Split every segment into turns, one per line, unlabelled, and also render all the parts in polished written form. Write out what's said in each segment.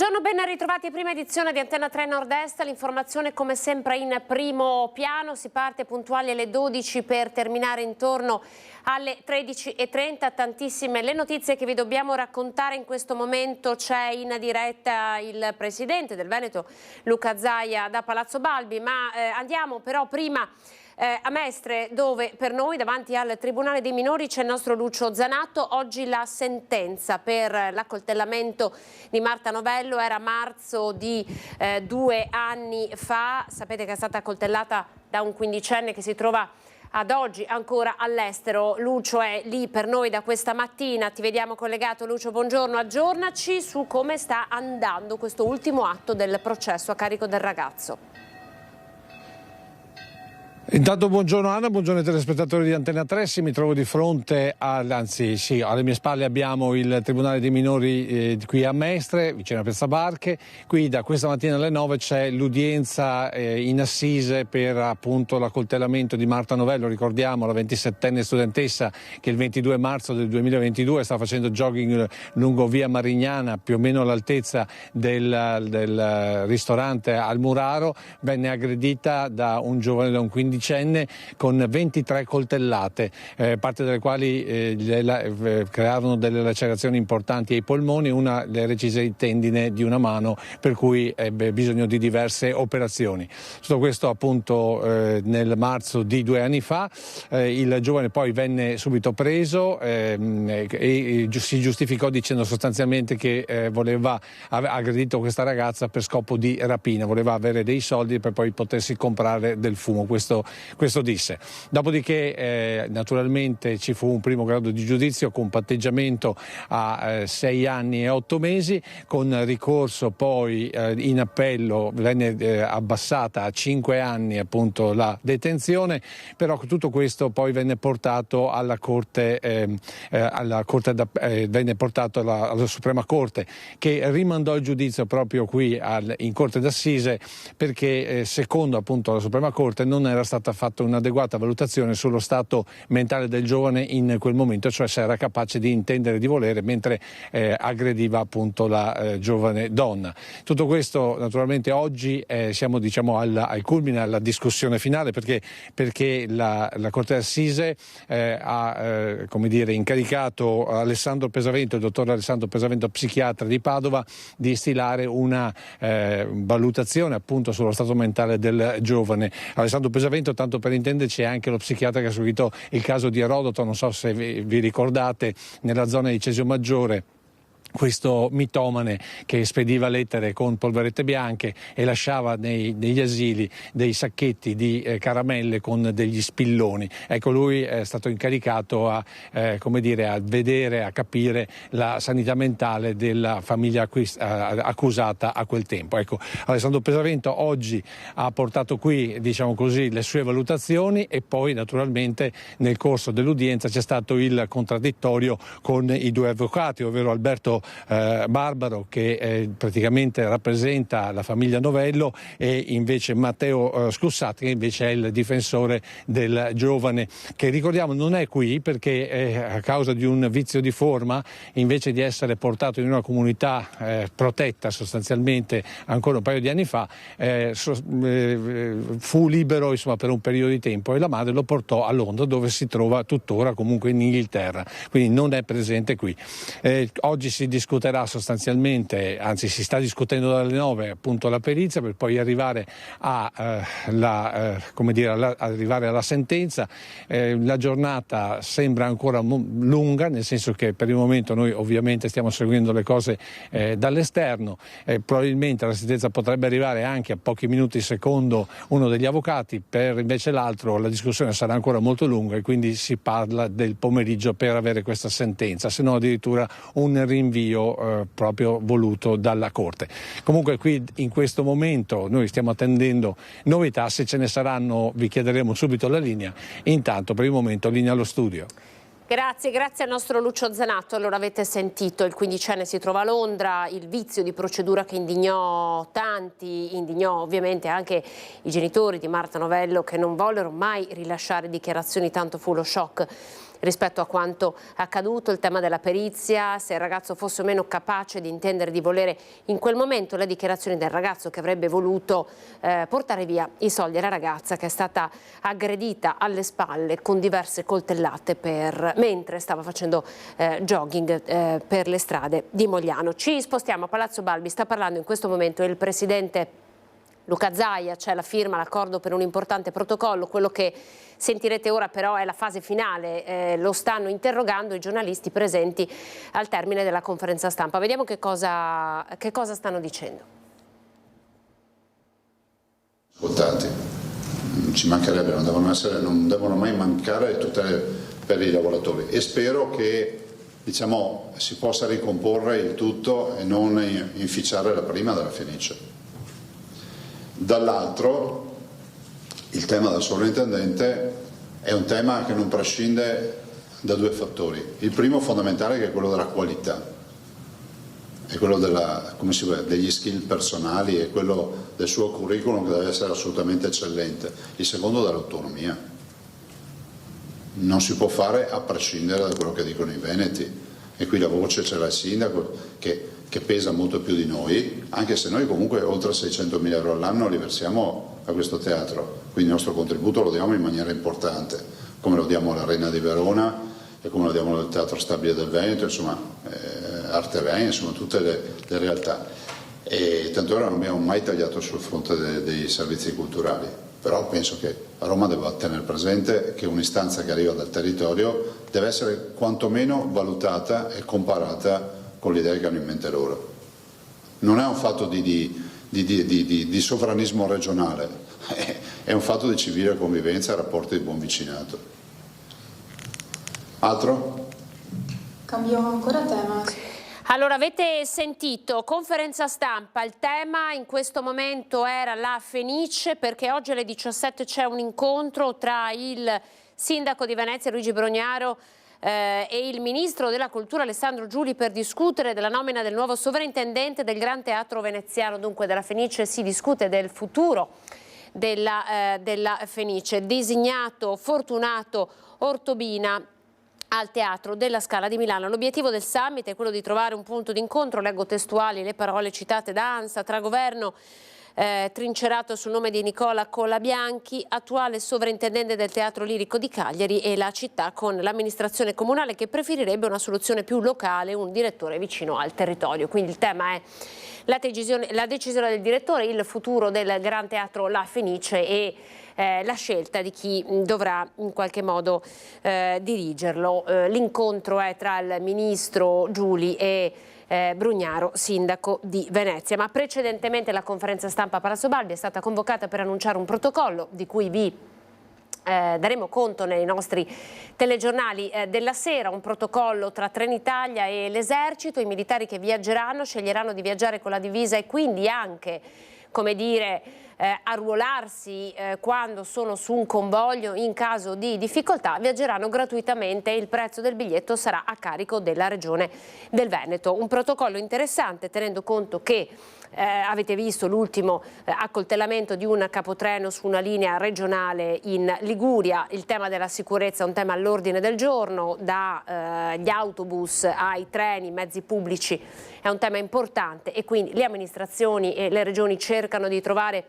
Buongiorno, ben ritrovati, prima edizione di Antenna 3 Nord-Est, l'informazione come sempre in primo piano, si parte puntuali alle 12 per terminare intorno alle 13:30, tantissime le notizie che vi dobbiamo raccontare in questo momento. C'è in diretta il Presidente del Veneto, Luca Zaia, da Palazzo Balbi, ma andiamo però prima a Mestre, dove per noi davanti al Tribunale dei Minori c'è il nostro Lucio Zanatto. Oggi la sentenza per l'accoltellamento di Marta Novello era marzo di 2 anni fa. Sapete che è stata accoltellata da un quindicenne che si trova ad oggi ancora all'estero. Lucio è lì per noi da questa mattina, ti vediamo collegato. Lucio, buongiorno, aggiornaci su come sta andando questo ultimo atto del processo a carico del ragazzo.
Intanto buongiorno Anna, buongiorno ai telespettatori di Antenna 3. Mi trovo di fronte alle mie spalle abbiamo il Tribunale dei Minori qui a Mestre, vicino a Piazza Barche. Qui da questa mattina alle 9 c'è l'udienza in assise per appunto l'accoltellamento di Marta Novello. Ricordiamo la 27enne studentessa che il 22 marzo del 2022 stava facendo jogging lungo via Marignana, più o meno all'altezza del ristorante Al Muraro. Venne aggredita da un giovane, da un quindicenne, con 23 coltellate, parte delle quali crearono delle lacerazioni importanti ai polmoni, una le recise il tendine di una mano, per cui ebbe bisogno di diverse operazioni. Tutto questo appunto nel marzo di 2 anni fa. Il giovane poi venne subito preso e si giustificò dicendo sostanzialmente che aveva aggredito questa ragazza per scopo di rapina, voleva avere dei soldi per poi potersi comprare del fumo. Questo disse. Dopodiché naturalmente ci fu un primo grado di giudizio con patteggiamento a 6 anni e 8 mesi, con ricorso poi in appello venne abbassata a 5 anni appunto la detenzione, però tutto questo poi venne portato alla venne portato alla Suprema Corte, che rimandò il giudizio proprio qui in Corte d'Assise, perché secondo appunto la Suprema Corte non era stata fatta un'adeguata valutazione sullo stato mentale del giovane in quel momento, cioè se era capace di intendere, di volere, mentre aggrediva appunto la giovane donna. Tutto questo naturalmente oggi siamo al culmine, alla discussione finale, perché la Corte d'Assise ha incaricato Alessandro Pesavento, il dottor Alessandro Pesavento, psichiatra di Padova, di stilare una valutazione appunto sullo stato mentale del giovane. Alessandro Pesavento, tanto per intenderci, è anche lo psichiatra che ha seguito il caso di Erodoto, non so se vi ricordate, nella zona di Cesio Maggiore. Questo mitomane che spediva lettere con polverette bianche e lasciava negli asili dei sacchetti di caramelle con degli spilloni. Ecco, lui è stato incaricato a vedere, a capire la sanità mentale della famiglia accusata a quel tempo. Ecco, Alessandro Pesavento oggi ha portato qui, le sue valutazioni, e poi naturalmente nel corso dell'udienza c'è stato il contraddittorio con i 2 avvocati, ovvero Alberto Barbaro, che praticamente rappresenta la famiglia Novello, e invece Matteo Scussati, che invece è il difensore del giovane, che ricordiamo non è qui perché a causa di un vizio di forma, invece di essere portato in una comunità protetta sostanzialmente ancora un paio di anni fa, fu libero per un periodo di tempo, e la madre lo portò a Londra, dove si trova tuttora comunque in Inghilterra, quindi non è presente qui. Oggi si discuterà sostanzialmente, anzi si sta discutendo dalle 9 appunto la perizia, per poi arrivare arrivare alla sentenza. La giornata sembra ancora lunga, nel senso che per il momento noi ovviamente stiamo seguendo le cose dall'esterno, probabilmente la sentenza potrebbe arrivare anche a pochi minuti secondo uno degli avvocati, per invece l'altro la discussione sarà ancora molto lunga, e quindi si parla del pomeriggio per avere questa sentenza, se no addirittura un rinvio proprio voluto dalla Corte. Comunque qui in questo momento noi stiamo attendendo novità, se ce ne saranno vi chiederemo subito la linea. Intanto per il momento linea allo studio.
Grazie al nostro Lucio Zanatto. Allora, avete sentito, il quindicenne si trova a Londra, il vizio di procedura che indignò tanti, indignò ovviamente anche i genitori di Marta Novello, che non vollero mai rilasciare dichiarazioni, tanto fu lo shock rispetto a quanto accaduto, il tema della perizia, se il ragazzo fosse o meno capace di intendere di volere in quel momento, le dichiarazioni del ragazzo che avrebbe voluto portare via i soldi alla ragazza che è stata aggredita alle spalle con diverse coltellate mentre stava facendo jogging per le strade di Mogliano. Ci spostiamo a Palazzo Balbi, sta parlando in questo momento il presidente Luca Zaia, c'è la firma, l'accordo per un importante protocollo. Quello che sentirete ora però è la fase finale, lo stanno interrogando i giornalisti presenti al termine della conferenza stampa. Vediamo che cosa stanno dicendo.
Ascoltanti, ci mancherebbe, non devono mai mancare tutele per i lavoratori e spero che si possa ricomporre il tutto e non inficiare la prima della Fenice. Dall'altro il tema del sovrintendente è un tema che non prescinde da due fattori. Il primo fondamentale che è quello della qualità, è quello degli skill personali e quello del suo curriculum che deve essere assolutamente eccellente. Il secondo dall'autonomia. Non si può fare a prescindere da quello che dicono i veneti e qui la voce c'era il sindaco che pesa molto più di noi, anche se noi comunque oltre 600.000 euro all'anno li versiamo a questo teatro, quindi il nostro contributo lo diamo in maniera importante, come lo diamo all'Arena di Verona e come lo diamo al Teatro Stabile del Veneto, insomma Arte Veneto, insomma tutte le realtà. E tanto ora non abbiamo mai tagliato sul fronte dei servizi culturali, però penso che a Roma debba tenere presente che un'istanza che arriva dal territorio deve essere quantomeno valutata e comparata con le idee che hanno in mente loro. Non è un fatto di sovranismo regionale, è un fatto di civile convivenza e rapporti di buon vicinato. Altro?
Cambio ancora tema.
Allora, avete sentito, conferenza stampa, il tema in questo momento era la Fenice, perché oggi alle 17 c'è un incontro tra il sindaco di Venezia Luigi Brugnaro e il ministro della cultura Alessandro Giuli per discutere della nomina del nuovo sovrintendente del Gran Teatro Veneziano. Dunque della Fenice si discute del futuro della Fenice. Designato Fortunato Ortobina al Teatro della Scala di Milano. L'obiettivo del summit è quello di trovare un punto d'incontro, leggo testuali le parole citate da ANSA, tra governo trincerato sul nome di Nicola Collabianchi, attuale sovrintendente del Teatro Lirico di Cagliari, e la città con l'amministrazione comunale che preferirebbe una soluzione più locale, un direttore vicino al territorio. Quindi il tema è la decisione del direttore, il futuro del Gran Teatro La Fenice e la scelta di chi dovrà in qualche modo dirigerlo. L'incontro è tra il ministro Giuli e Brugnaro, sindaco di Venezia. Ma precedentemente la conferenza stampa a Palazzo Balbi è stata convocata per annunciare un protocollo di cui vi daremo conto nei nostri telegiornali della sera, un protocollo tra Trenitalia e l'Esercito. I militari che viaggeranno sceglieranno di viaggiare con la divisa e quindi anche, come dire, arruolarsi quando sono su un convoglio in caso di difficoltà, viaggeranno gratuitamente e il prezzo del biglietto sarà a carico della Regione del Veneto. Un protocollo interessante tenendo conto che avete visto l'ultimo accoltellamento di un capotreno su una linea regionale in Liguria. Il tema della sicurezza è un tema all'ordine del giorno, dagli autobus ai treni, mezzi pubblici è un tema importante e quindi le amministrazioni e le regioni cercano di trovare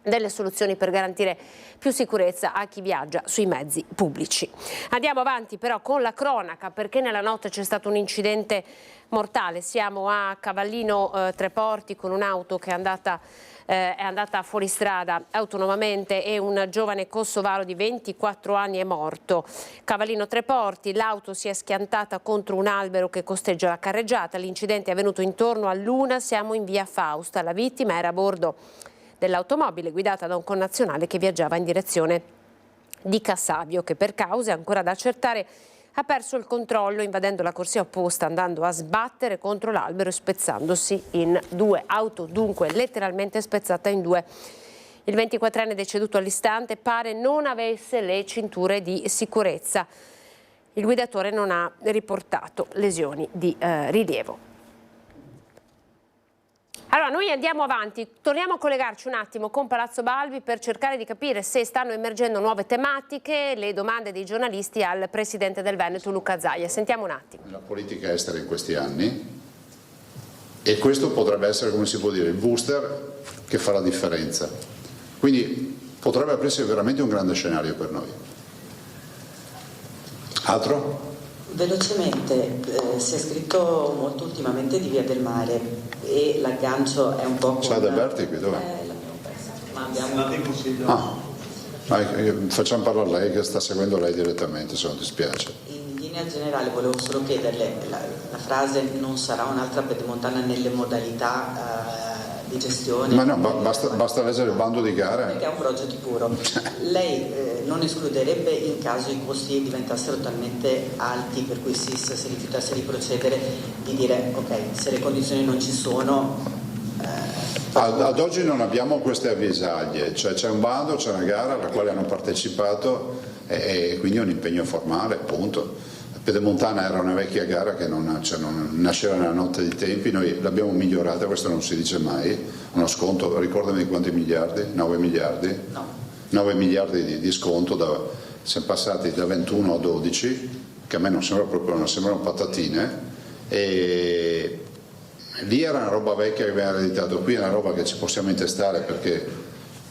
delle soluzioni per garantire più sicurezza a chi viaggia sui mezzi pubblici. Andiamo avanti però con la cronaca, perché nella notte c'è stato un incidente mortale. Siamo a Cavallino Treporti con un'auto che è andata fuori strada autonomamente e un giovane kosovaro di 24 anni è morto. Cavallino Treporti, l'auto si è schiantata contro un albero che costeggia la carreggiata. L'incidente è avvenuto intorno all'1, siamo in via Fausta. La vittima era a bordo dell'automobile guidata da un connazionale che viaggiava in direzione di Cassavio, che per cause ancora da accertare ha perso il controllo invadendo la corsia opposta, andando a sbattere contro l'albero e spezzandosi in due. Auto dunque letteralmente spezzata in due. Il 24enne deceduto all'istante pare non avesse le cinture di sicurezza. Il guidatore non ha riportato lesioni di rilievo. Allora, noi andiamo avanti, torniamo a collegarci un attimo con Palazzo Balbi per cercare di capire se stanno emergendo nuove tematiche, le domande dei giornalisti al Presidente del Veneto, Luca Zaia. Sentiamo un attimo.
La politica estera in questi anni, e questo potrebbe essere, come si può dire, il booster che fa la differenza. Quindi potrebbe aprirsi veramente un grande scenario per noi. Altro?
Velocemente, si è scritto molto ultimamente di Via del Mare e l'aggancio è un po' con...
C'è Adalberti qui, dov'è?
L'abbiamo persa, ma abbiamo...
Facciamo parlare lei, che sta seguendo lei direttamente, se non ti spiace.
In linea generale volevo solo chiederle, la frase non sarà un'altra pedemontana nelle modalità di gestione.
Ma no, basta leggere il bando di gara.
Perché è un progetto puro. Lei non escluderebbe, in caso i costi diventassero talmente alti per cui SIS si rifiutasse di procedere, di dire ok, se le condizioni non ci sono...
Ad oggi non abbiamo queste avvisaglie, cioè c'è un bando, c'è una gara alla quale hanno partecipato e quindi è un impegno formale, punto. Pedemontana era una vecchia gara che non nasceva nella notte dei tempi, noi l'abbiamo migliorata, questo non si dice mai, uno sconto, ricordami di quanti miliardi? 9 miliardi?
No.
9 miliardi di sconto, siamo passati da 21 a 12, che a me non sembrano patatine, e lì era una roba vecchia che abbiamo ereditato, qui è una roba che ci possiamo intestare, perché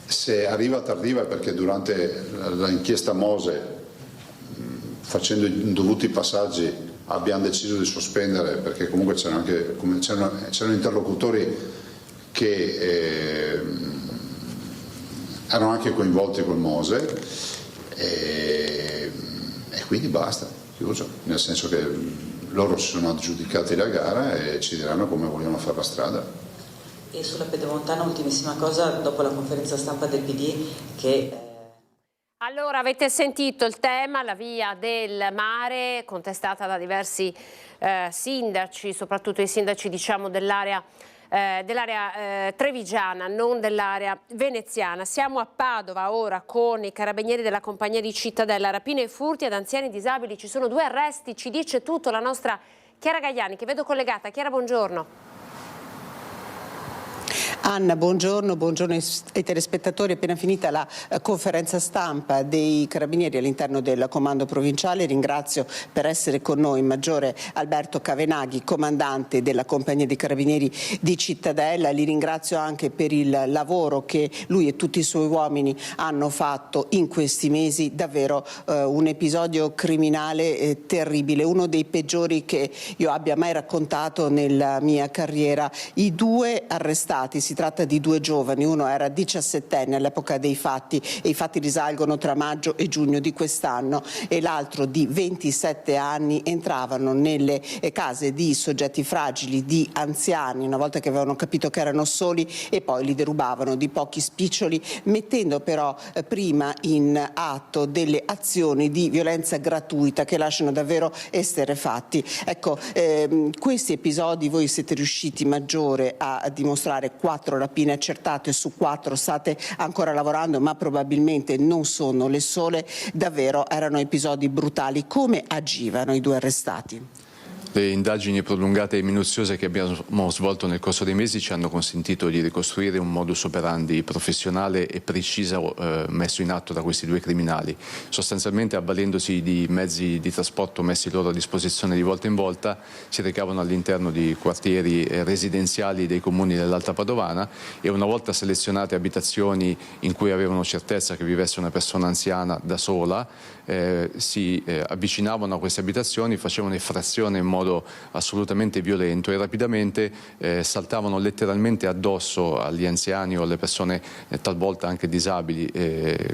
se arriva tardiva è perché durante l'inchiesta Mose, facendo i dovuti passaggi, abbiamo deciso di sospendere, perché comunque c'erano interlocutori che erano anche coinvolti col Mose, e quindi basta, chiuso, nel senso che loro si sono aggiudicati la gara e ci diranno come vogliono fare la strada.
E sulla Pedemontana, ultimissima cosa, dopo la conferenza stampa del PD che...
Allora, avete sentito il tema, la via del mare, contestata da diversi sindaci, soprattutto i sindaci, diciamo, dell'area trevigiana, non dell'area veneziana. Siamo a Padova ora con i carabinieri della compagnia di Cittadella. Rapine e furti ad anziani disabili, ci sono 2 arresti, ci dice tutto la nostra Chiara Gagliani, che vedo collegata. Chiara, buongiorno.
Anna, buongiorno ai telespettatori. Appena finita la conferenza stampa dei carabinieri all'interno del comando provinciale, ringrazio per essere con noi Maggiore Alberto Cavenaghi, comandante della compagnia dei carabinieri di Cittadella. Li ringrazio anche per il lavoro che lui e tutti i suoi uomini hanno fatto in questi mesi, davvero un episodio criminale terribile, uno dei peggiori che io abbia mai raccontato nella mia carriera. I 2 arrestati, si tratta di 2 giovani, uno era 17enne all'epoca dei fatti e i fatti risalgono tra maggio e giugno di quest'anno, e l'altro di 27 anni, entravano nelle case di soggetti fragili, di anziani, una volta che avevano capito che erano soli, e poi li derubavano di pochi spiccioli, mettendo però prima in atto delle azioni di violenza gratuita che lasciano davvero esterrefatti. Ecco, questi episodi voi siete riusciti, Maggiore, a dimostrare 4 rapine accertate, su 4 state ancora lavorando, ma probabilmente non sono le sole. Davvero erano episodi brutali. Come agivano i 2 arrestati?
Le indagini prolungate e minuziose che abbiamo svolto nel corso dei mesi ci hanno consentito di ricostruire un modus operandi professionale e preciso messo in atto da questi 2 criminali. Sostanzialmente, avvalendosi di mezzi di trasporto messi loro a disposizione di volta in volta, si recavano all'interno di quartieri residenziali dei comuni dell'Alta Padovana, e una volta selezionate abitazioni in cui avevano certezza che vivesse una persona anziana da sola, si avvicinavano a queste abitazioni, facevano effrazione in modo assolutamente violento e rapidamente saltavano letteralmente addosso agli anziani o alle persone talvolta anche disabili,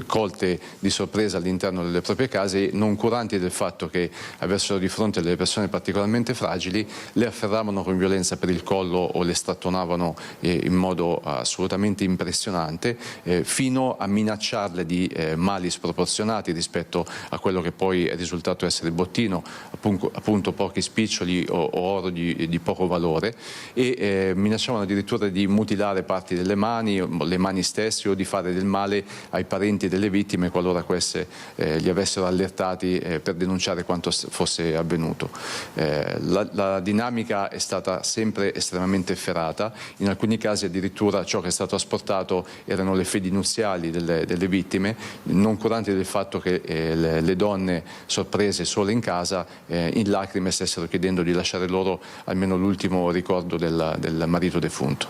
colte di sorpresa all'interno delle proprie case, non curanti del fatto che avessero di fronte delle persone particolarmente fragili, le afferravano con violenza per il collo o le strattonavano in modo assolutamente impressionante, fino a minacciarle di mali sproporzionati rispetto a quello che poi è risultato essere il bottino, appunto pochi spiccioli bricioli o oro di poco valore e minacciavano addirittura di mutilare parti delle mani, le mani stesse, o di fare del male ai parenti delle vittime qualora queste li avessero allertati per denunciare quanto fosse avvenuto. La dinamica è stata sempre estremamente efferata, in alcuni casi addirittura ciò che è stato asportato erano le fedi nuziali delle vittime, non curanti del fatto che le donne sorprese sole in casa in lacrime stessero chiedendo di lasciare loro almeno l'ultimo ricordo del marito defunto.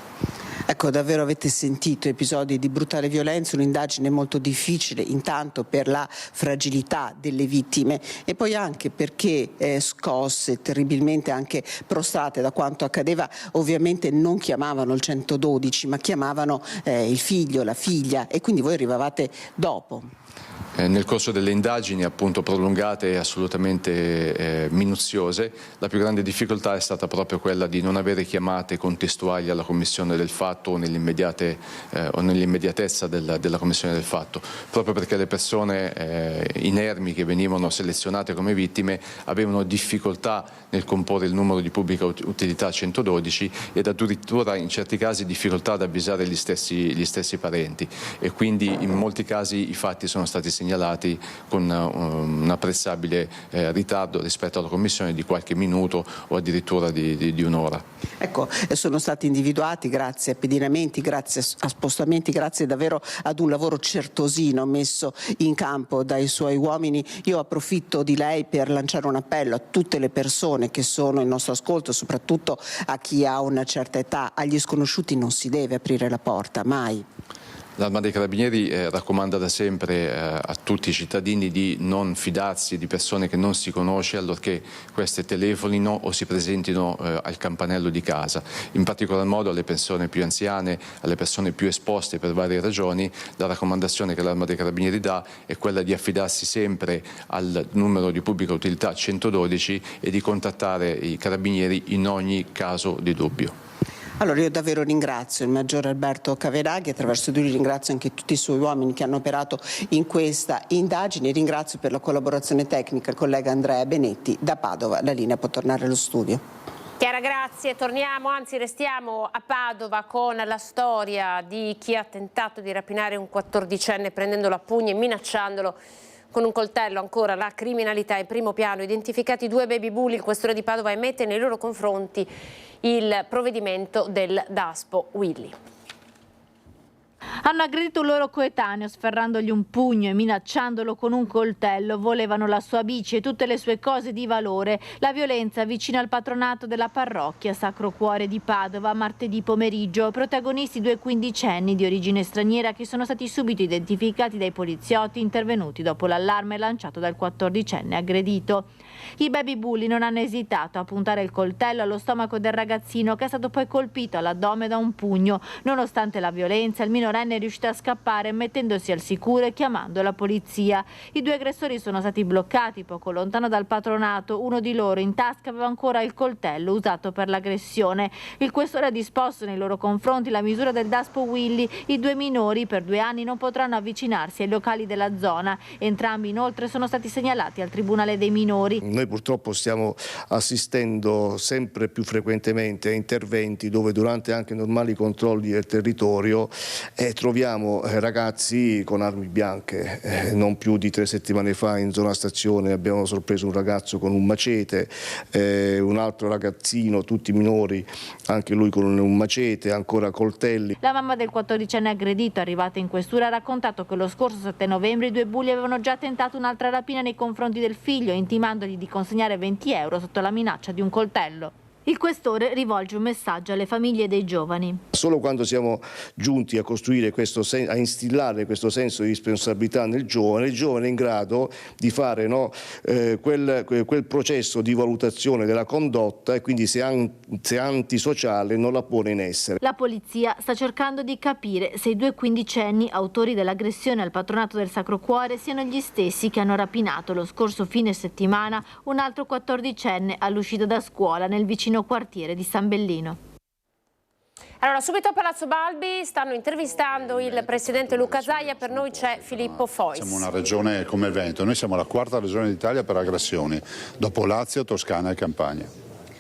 Ecco, davvero avete sentito episodi di brutale violenza, un'indagine molto difficile, intanto per la fragilità delle vittime e poi anche perché scosse, terribilmente anche prostrate da quanto accadeva, ovviamente non chiamavano il 112 ma chiamavano il figlio, la figlia, e quindi voi arrivavate dopo.
Nel corso delle indagini appunto prolungate e assolutamente minuziose, la più grande difficoltà è stata proprio quella di non avere chiamate contestuali alla commissione del fatto o nell'immediatezza della commissione del fatto, proprio perché le persone inermi che venivano selezionate come vittime avevano difficoltà nel comporre il numero di pubblica utilità 112 ed addirittura in certi casi difficoltà ad avvisare gli stessi parenti, e quindi in molti casi i fatti sono stati segnalati con un apprezzabile ritardo rispetto alla commissione di qualche minuto o addirittura di un'ora.
Ecco, sono stati individuati grazie a pedinamenti, grazie a spostamenti, grazie davvero ad un lavoro certosino messo in campo dai suoi uomini. Io approfitto di lei per lanciare un appello a tutte le persone che sono in nostro ascolto, soprattutto a chi ha una certa età. Agli sconosciuti non si deve aprire la porta, mai.
L'Arma dei Carabinieri raccomanda da sempre a tutti i cittadini di non fidarsi di persone che non si conosce allorché queste telefonino o si presentino al campanello di casa. In particolar modo alle persone più anziane, alle persone più esposte per varie ragioni, la raccomandazione che l'Arma dei Carabinieri dà è quella di affidarsi sempre al numero di pubblica utilità 112 e di contattare i Carabinieri in ogni caso di dubbio.
Allora io davvero ringrazio il maggiore Alberto Cavenaghi, attraverso di lui ringrazio anche tutti i suoi uomini che hanno operato in questa indagine, ringrazio per la collaborazione tecnica il collega Andrea Benetti da Padova. La linea può tornare allo studio.
Chiara, grazie. Torniamo, anzi restiamo a Padova con la storia di chi ha tentato di rapinare un 14enne prendendolo a pugni e minacciandolo con un coltello. Ancora la criminalità in primo piano, identificati 2 baby bulli, il questore di Padova emette nei loro confronti il provvedimento del Daspo Willy.
Hanno aggredito un loro coetaneo sferrandogli un pugno e minacciandolo con un coltello. Volevano la sua bici e tutte le sue cose di valore. La violenza vicino al patronato della parrocchia Sacro Cuore di Padova martedì pomeriggio. Protagonisti 2 quindicenni di origine straniera che sono stati subito identificati dai poliziotti intervenuti dopo l'allarme lanciato dal 14enne aggredito. I baby bulli non hanno esitato a puntare il coltello allo stomaco del ragazzino, che è stato poi colpito all'addome da un pugno. Nonostante la violenza, il minorenne è riuscito a scappare mettendosi al sicuro e chiamando la polizia. I 2 aggressori sono stati bloccati poco lontano dal patronato. Uno di loro in tasca aveva ancora il coltello usato per l'aggressione. Il questore ha disposto nei loro confronti la misura del Daspo Willy. I 2 minori per 2 anni non potranno avvicinarsi ai locali della zona. Entrambi inoltre sono stati segnalati al Tribunale dei minori.
Noi purtroppo stiamo assistendo sempre più frequentemente a interventi dove durante anche normali controlli del territorio troviamo ragazzi con armi bianche. Non più di 3 settimane fa in zona stazione abbiamo sorpreso un ragazzo con un macete, un altro ragazzino, tutti minori, anche lui con un macete, ancora coltelli.
La mamma del 14enne aggredito, arrivata in questura, ha raccontato che lo scorso 7 novembre i 2 bulli avevano già tentato un'altra rapina nei confronti del figlio, intimandogli di consegnare 20 euro sotto la minaccia di un coltello. Il questore rivolge un messaggio alle famiglie dei giovani.
Solo quando siamo giunti a costruire a instillare questo senso di responsabilità nel giovane, il giovane è in grado di fare quel processo di valutazione della condotta e quindi se antisociale non la pone in essere.
La polizia sta cercando di capire se i 2 quindicenni autori dell'aggressione al patronato del Sacro Cuore siano gli stessi che hanno rapinato lo scorso fine settimana un altro 14enne all'uscita da scuola nel vicino quartiere di San Bellino.
Allora, subito a Palazzo Balbi stanno intervistando il presidente Luca Zaia, per noi c'è Filippo Fois.
Siamo una regione come il Veneto, noi siamo la 4ª regione d'Italia per aggressioni, dopo Lazio, Toscana e Campania.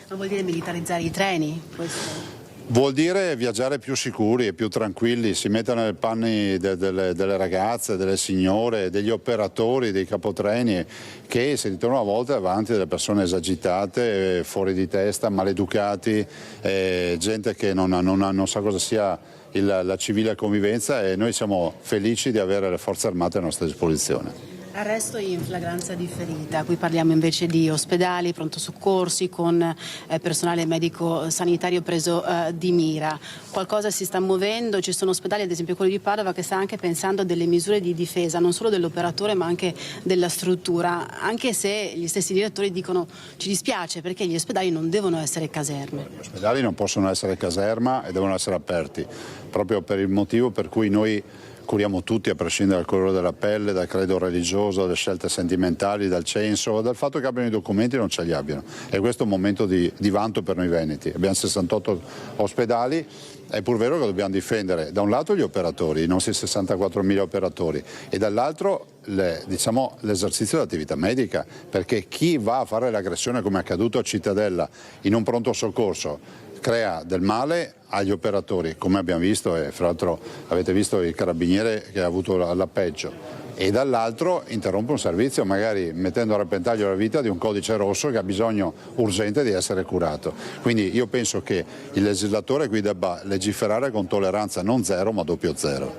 Ma vuol dire militarizzare i treni? Questo?
Vuol dire viaggiare più sicuri e più tranquilli, si mettono nei panni delle ragazze, delle signore, degli operatori, dei capotreni che si ritrovano a volte davanti delle persone esagitate, fuori di testa, maleducati, gente che non sa cosa sia la civile convivenza, e noi siamo felici di avere le forze armate a nostra disposizione.
Arresto in flagranza differita, qui parliamo invece di ospedali, pronto soccorsi con personale medico sanitario preso di mira. Qualcosa si sta muovendo, ci sono ospedali, ad esempio quello di Padova, che sta anche pensando a delle misure di difesa, non solo dell'operatore ma anche della struttura, anche se gli stessi direttori dicono ci dispiace perché gli ospedali non devono essere caserme.
Gli ospedali non possono essere caserma e devono essere aperti, proprio per il motivo per cui noi curiamo tutti, a prescindere dal colore della pelle, dal credo religioso, dalle scelte sentimentali, dal censo, dal fatto che abbiano i documenti o non ce li abbiano. E questo è un momento di vanto per noi veneti. Abbiamo 68 ospedali, è pur vero che dobbiamo difendere da un lato gli operatori, i nostri 64.000 operatori, e dall'altro l'esercizio dell'attività medica, perché chi va a fare l'aggressione, come è accaduto a Cittadella, in un pronto soccorso, crea del male agli operatori, come abbiamo visto, e fra l'altro avete visto il carabiniere che ha avuto la peggio, e dall'altro interrompe un servizio, magari mettendo a repentaglio la vita di un codice rosso che ha bisogno urgente di essere curato. Quindi io penso che il legislatore qui debba legiferare con tolleranza non zero ma doppio zero.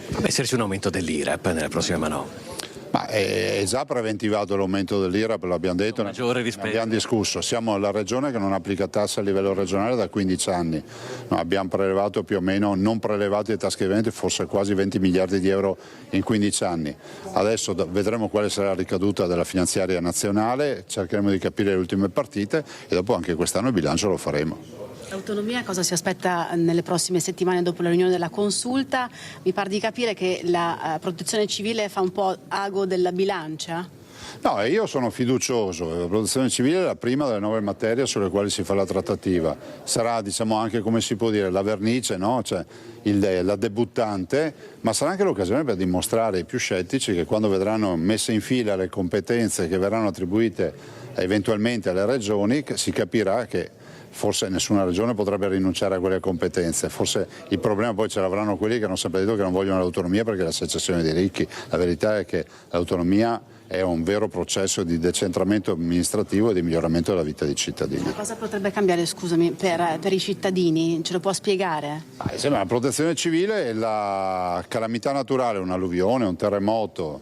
Deve esserci un aumento dell'IRAP nella prossima manovra.
Ma è già preventivato l'aumento dell'IRAP, l'abbiamo detto, ne abbiamo discusso. Siamo la regione che non applica tasse a livello regionale da 15 anni. No, abbiamo prelevato più o meno, non prelevati ai tasche viventi, forse quasi 20 miliardi di euro in 15 anni. Adesso vedremo quale sarà la ricaduta della finanziaria nazionale, cercheremo di capire le ultime partite e dopo anche quest'anno il bilancio lo faremo.
L'autonomia cosa si aspetta nelle prossime settimane dopo la riunione della consulta? Mi pare di capire che la protezione civile fa un po' ago della bilancia?
No, io sono fiducioso, la protezione civile è la prima delle 9 materie sulle quali si fa la trattativa, sarà anche, come si può dire, la vernice, no? Cioè, la debuttante, ma sarà anche l'occasione per dimostrare ai più scettici che quando vedranno messe in fila le competenze che verranno attribuite eventualmente alle regioni, si capirà che forse nessuna regione potrebbe rinunciare a quelle competenze, forse il problema poi ce l'avranno quelli che hanno sempre detto che non vogliono l'autonomia perché è la secessione dei ricchi. La verità è che l'autonomia è un vero processo di decentramento amministrativo e di miglioramento della vita dei cittadini.
Ma cosa potrebbe cambiare, scusami, per i cittadini? Ce lo può spiegare?
La protezione civile è la calamità naturale, un'alluvione, un terremoto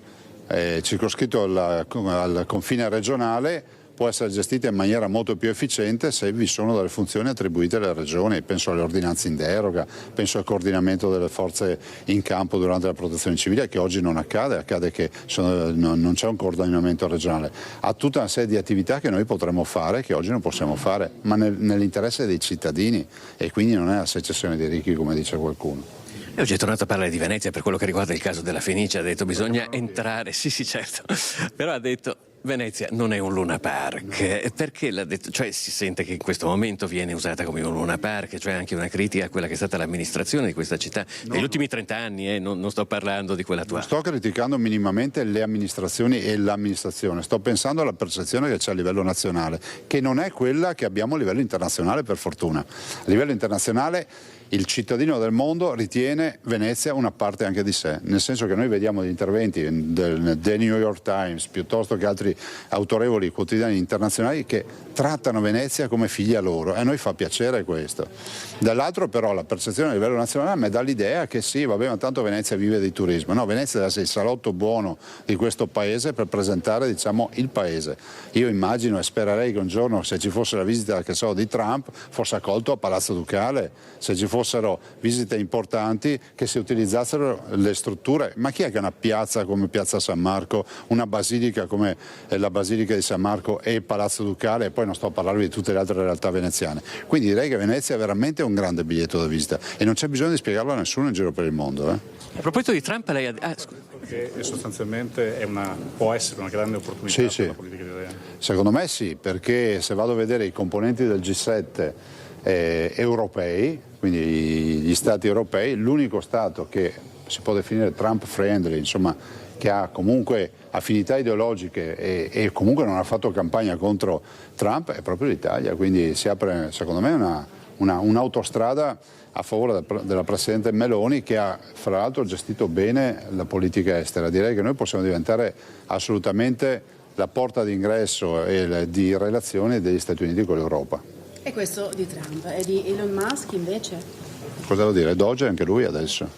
circoscritto al confine regionale, può essere gestita in maniera molto più efficiente se vi sono delle funzioni attribuite alle regioni. Penso alle ordinanze in deroga, penso al coordinamento delle forze in campo durante la protezione civile, che oggi non accade che non c'è un coordinamento regionale. Ha tutta una serie di attività che noi potremmo fare che oggi non possiamo fare, ma nell'interesse dei cittadini, e quindi non è la secessione dei ricchi come dice qualcuno.
E oggi è tornato a parlare di Venezia per quello che riguarda il caso della Fenice, ha detto bisogna entrare, sì certo, però ha detto Venezia non è un Luna Park. Perché l'ha detto? Cioè si sente che in questo momento viene usata come un Luna Park, cioè anche una critica a quella che è stata l'amministrazione di questa città negli ultimi 30 anni, non sto parlando di quella attuale.
Non sto criticando minimamente le amministrazioni e l'amministrazione, sto pensando alla percezione che c'è a livello nazionale, che non è quella che abbiamo a livello internazionale, per fortuna. A livello internazionale il cittadino del mondo ritiene Venezia una parte anche di sé, nel senso che noi vediamo gli interventi del New York Times piuttosto che altri autorevoli quotidiani internazionali che trattano Venezia come figlia loro, e a noi fa piacere questo. Dall'altro però la percezione a livello nazionale mi dà l'idea che sì, vabbè, ma tanto Venezia vive di turismo. No, Venezia deve essere il salotto buono di questo paese per presentare, diciamo, il paese. Io immagino e spererei che un giorno, se ci fosse la visita, che so, di Trump, fosse accolto a Palazzo Ducale, se ci fossero visite importanti, che si utilizzassero le strutture. Ma chi è che una piazza come Piazza San Marco, una basilica come la Basilica di San Marco e il Palazzo Ducale, e poi non sto a parlarvi di tutte le altre realtà veneziane. Quindi direi che Venezia è veramente un grande biglietto da visita e non c'è bisogno di spiegarlo a nessuno in giro per il mondo.
A proposito di Trump, lei ha...
Perché sostanzialmente può essere una grande opportunità per la politica italiana.
Secondo me sì, perché se vado a vedere i componenti del G7 europei, quindi gli stati europei, l'unico stato che si può definire Trump friendly, insomma, che ha comunque affinità ideologiche e comunque non ha fatto campagna contro Trump è proprio l'Italia, quindi si apre secondo me un'autostrada a favore della Presidente Meloni, che ha fra l'altro gestito bene la politica estera. Direi che noi possiamo diventare assolutamente la porta d'ingresso e di relazioni degli Stati Uniti con l'Europa.
E questo di Trump. E di Elon Musk invece?
Cosa devo dire? Doge anche lui adesso.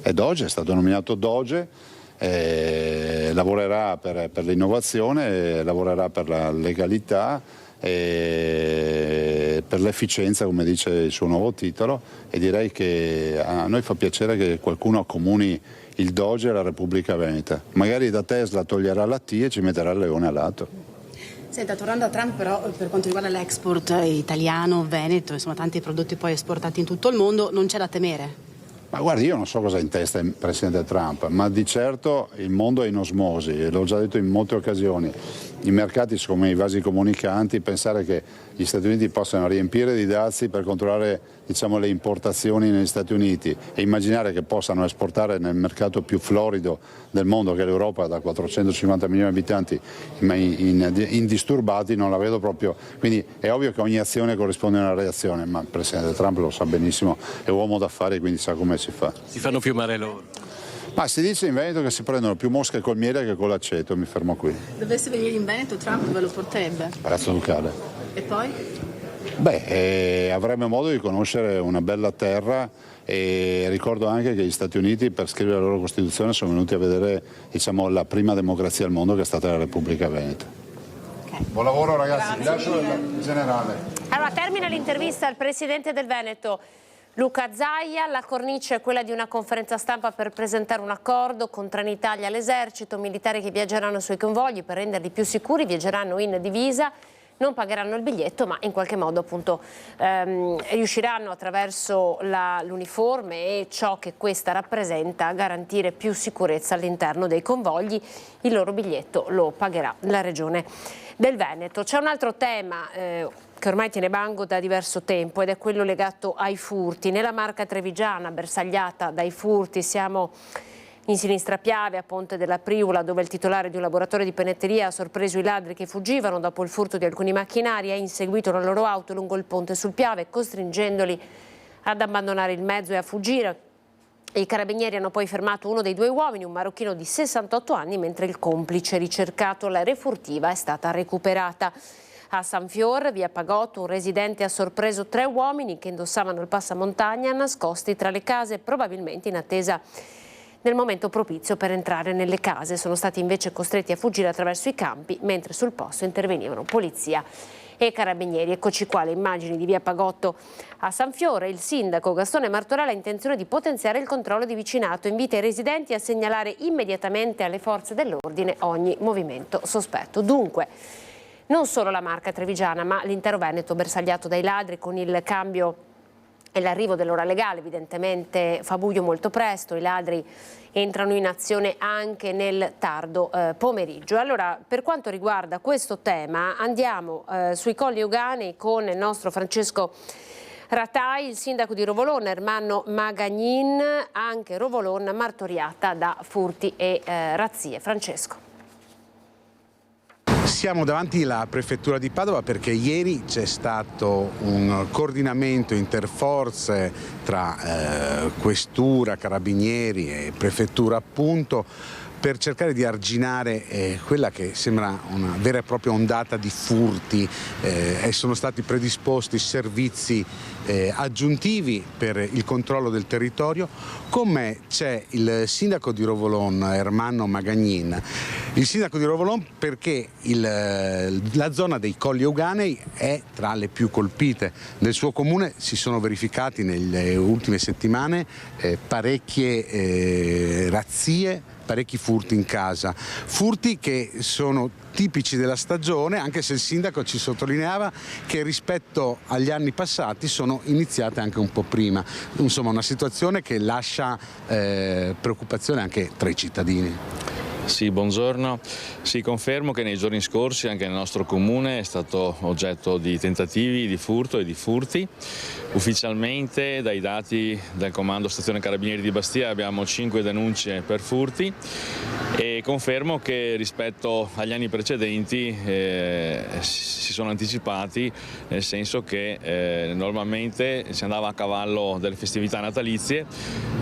È Doge, è stato nominato Doge, lavorerà per l'innovazione, lavorerà per la legalità, per l'efficienza, come dice il suo nuovo titolo, e direi che a noi fa piacere che qualcuno accomuni il Doge e la Repubblica Veneta. Magari da Tesla toglierà la T e ci metterà il leone a lato.
Senta, tornando a Trump però, per quanto riguarda l'export italiano, veneto, insomma tanti prodotti poi esportati in tutto il mondo, non c'è da temere?
Ma guardi, io non so cosa ha in testa il Presidente Trump, ma di certo il mondo è in osmosi, l'ho già detto in molte occasioni. I mercati sono come i vasi comunicanti, pensare che gli Stati Uniti possano riempire di dazi per controllare, diciamo, le importazioni negli Stati Uniti e immaginare che possano esportare nel mercato più florido del mondo, che è l'Europa, da 450 milioni di abitanti, indisturbati, non la vedo proprio. Quindi è ovvio che ogni azione corrisponde a una reazione, ma il Presidente Trump lo sa benissimo, è uomo d'affari, quindi sa come si fa.
Si fanno più male loro.
Ma si dice in Veneto che si prendono più mosche col miele che con l'aceto, mi fermo qui.
Dovesse venire in Veneto, Trump ve lo porterebbe?
Palazzo Ducale.
E poi?
Avremo modo di conoscere una bella terra, e ricordo anche che gli Stati Uniti, per scrivere la loro Costituzione, sono venuti a vedere, diciamo, la prima democrazia al mondo, che è stata la Repubblica Veneta. Okay. Buon lavoro ragazzi, lascio il generale.
Allora, termina l'intervista al Presidente del Veneto, Luca Zaia. La cornice è quella di una conferenza stampa per presentare un accordo con Trenitalia all'esercito. Militari che viaggeranno sui convogli per renderli più sicuri viaggeranno in divisa, non pagheranno il biglietto, ma in qualche modo appunto riusciranno attraverso l'uniforme e ciò che questa rappresenta a garantire più sicurezza all'interno dei convogli. Il loro biglietto lo pagherà la Regione del Veneto. C'è un altro tema che ormai tiene banco da diverso tempo ed è quello legato ai furti. Nella Marca trevigiana, bersagliata dai furti, siamo in Sinistra Piave, a Ponte della Priula, dove il titolare di un laboratorio di penetteria ha sorpreso i ladri che fuggivano dopo il furto di alcuni macchinari e ha inseguito la loro auto lungo il ponte sul Piave, costringendoli ad abbandonare il mezzo e a fuggire. I carabinieri hanno poi fermato uno dei due uomini, un marocchino di 68 anni, mentre il complice ricercato l'aereo furtiva è stata recuperata. A San Fior, via Pagotto, un residente ha sorpreso 3 uomini che indossavano il passamontagna nascosti tra le case, probabilmente in attesa del momento propizio per entrare nelle case. Sono stati invece costretti a fuggire attraverso i campi, mentre sul posto intervenivano polizia e carabinieri. Eccoci qua le immagini di via Pagotto a San Fiore. Il sindaco Gastone Martorella ha intenzione di potenziare il controllo di vicinato, invita i residenti a segnalare immediatamente alle forze dell'ordine ogni movimento sospetto. Dunque, non solo la Marca trevigiana, ma l'intero Veneto bersagliato dai ladri, con il cambio e l'arrivo dell'ora legale. Evidentemente fa buio molto presto, i ladri entrano in azione anche nel tardo pomeriggio. Allora, per quanto riguarda questo tema, andiamo sui Colli Euganei con il nostro Francesco Ratai, il sindaco di Rovolon, Ermanno Magagnin, anche Rovolon martoriata da furti e razzie. Francesco.
Siamo davanti alla prefettura di Padova perché ieri c'è stato un coordinamento interforze tra questura, carabinieri e prefettura appunto per cercare di arginare quella che sembra una vera e propria ondata di furti e sono stati predisposti servizi aggiuntivi per il controllo del territorio. Con me c'è il sindaco di Rovolon, Ermanno Magagnin. Il sindaco di Rovolon perché la zona dei Colli Euganei è tra le più colpite del suo comune. Si sono verificati nelle ultime settimane parecchie razzie, parecchi furti in casa, furti che sono tipici della stagione, anche se il sindaco ci sottolineava che rispetto agli anni passati sono iniziate anche un po' prima. Insomma, una situazione che lascia preoccupazione anche tra i cittadini.
Sì, buongiorno. Sì, confermo che nei giorni scorsi anche nel nostro comune è stato oggetto di tentativi di furto e di furti. Ufficialmente dai dati del Comando Stazione Carabinieri di Bastia abbiamo 5 denunce per furti e confermo che rispetto agli anni precedenti si sono anticipati, nel senso che normalmente si andava a cavallo delle festività natalizie.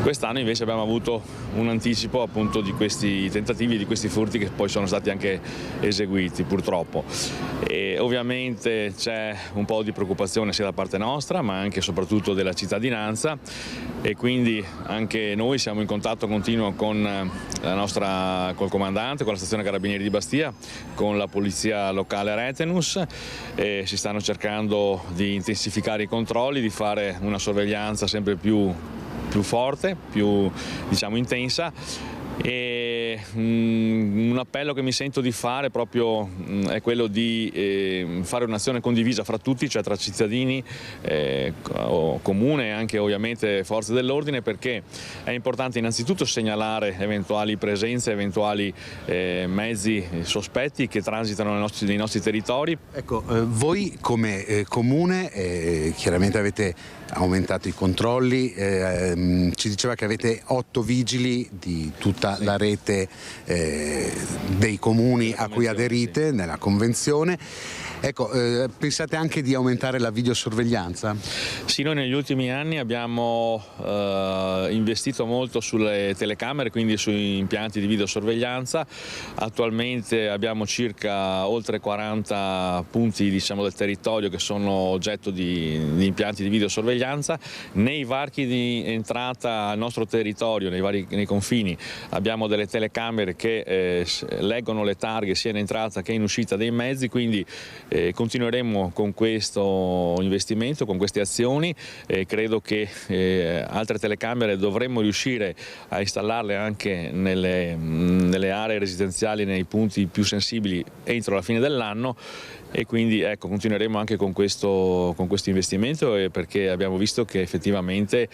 Quest'anno invece abbiamo avuto un anticipo appunto di questi tentativi, di questi furti che poi sono stati anche eseguiti purtroppo. E ovviamente c'è un po' di preoccupazione sia da parte nostra ma anche e soprattutto della cittadinanza, e quindi anche noi siamo in contatto continuo con col comandante, con la stazione Carabinieri di Bastia, con la polizia locale Retenus, e si stanno cercando di intensificare i controlli, di fare una sorveglianza sempre più forte, più intensa. E un appello che mi sento di fare proprio è quello di fare un'azione condivisa fra tutti, cioè tra cittadini, comune e anche ovviamente forze dell'ordine, perché è importante innanzitutto segnalare eventuali presenze, eventuali mezzi sospetti che transitano nei nostri territori.
Ecco, voi come comune chiaramente avete aumentato i controlli, ci diceva che avete 8 vigili di tutta la rete dei comuni a cui aderite nella convenzione. Ecco, pensate anche di aumentare la videosorveglianza?
Sì, noi negli ultimi anni abbiamo investito molto sulle telecamere, quindi sui impianti di videosorveglianza. Attualmente abbiamo circa oltre 40 punti del territorio che sono oggetto di impianti di videosorveglianza. Nei varchi di entrata al nostro territorio, nei confini, abbiamo delle telecamere che leggono le targhe sia in entrata che in uscita dei mezzi, quindi continueremo con questo investimento, con queste azioni. Credo che altre telecamere dovremmo riuscire a installarle anche nelle aree residenziali, nei punti più sensibili entro la fine dell'anno, e quindi continueremo anche con questo investimento, perché abbiamo visto che effettivamente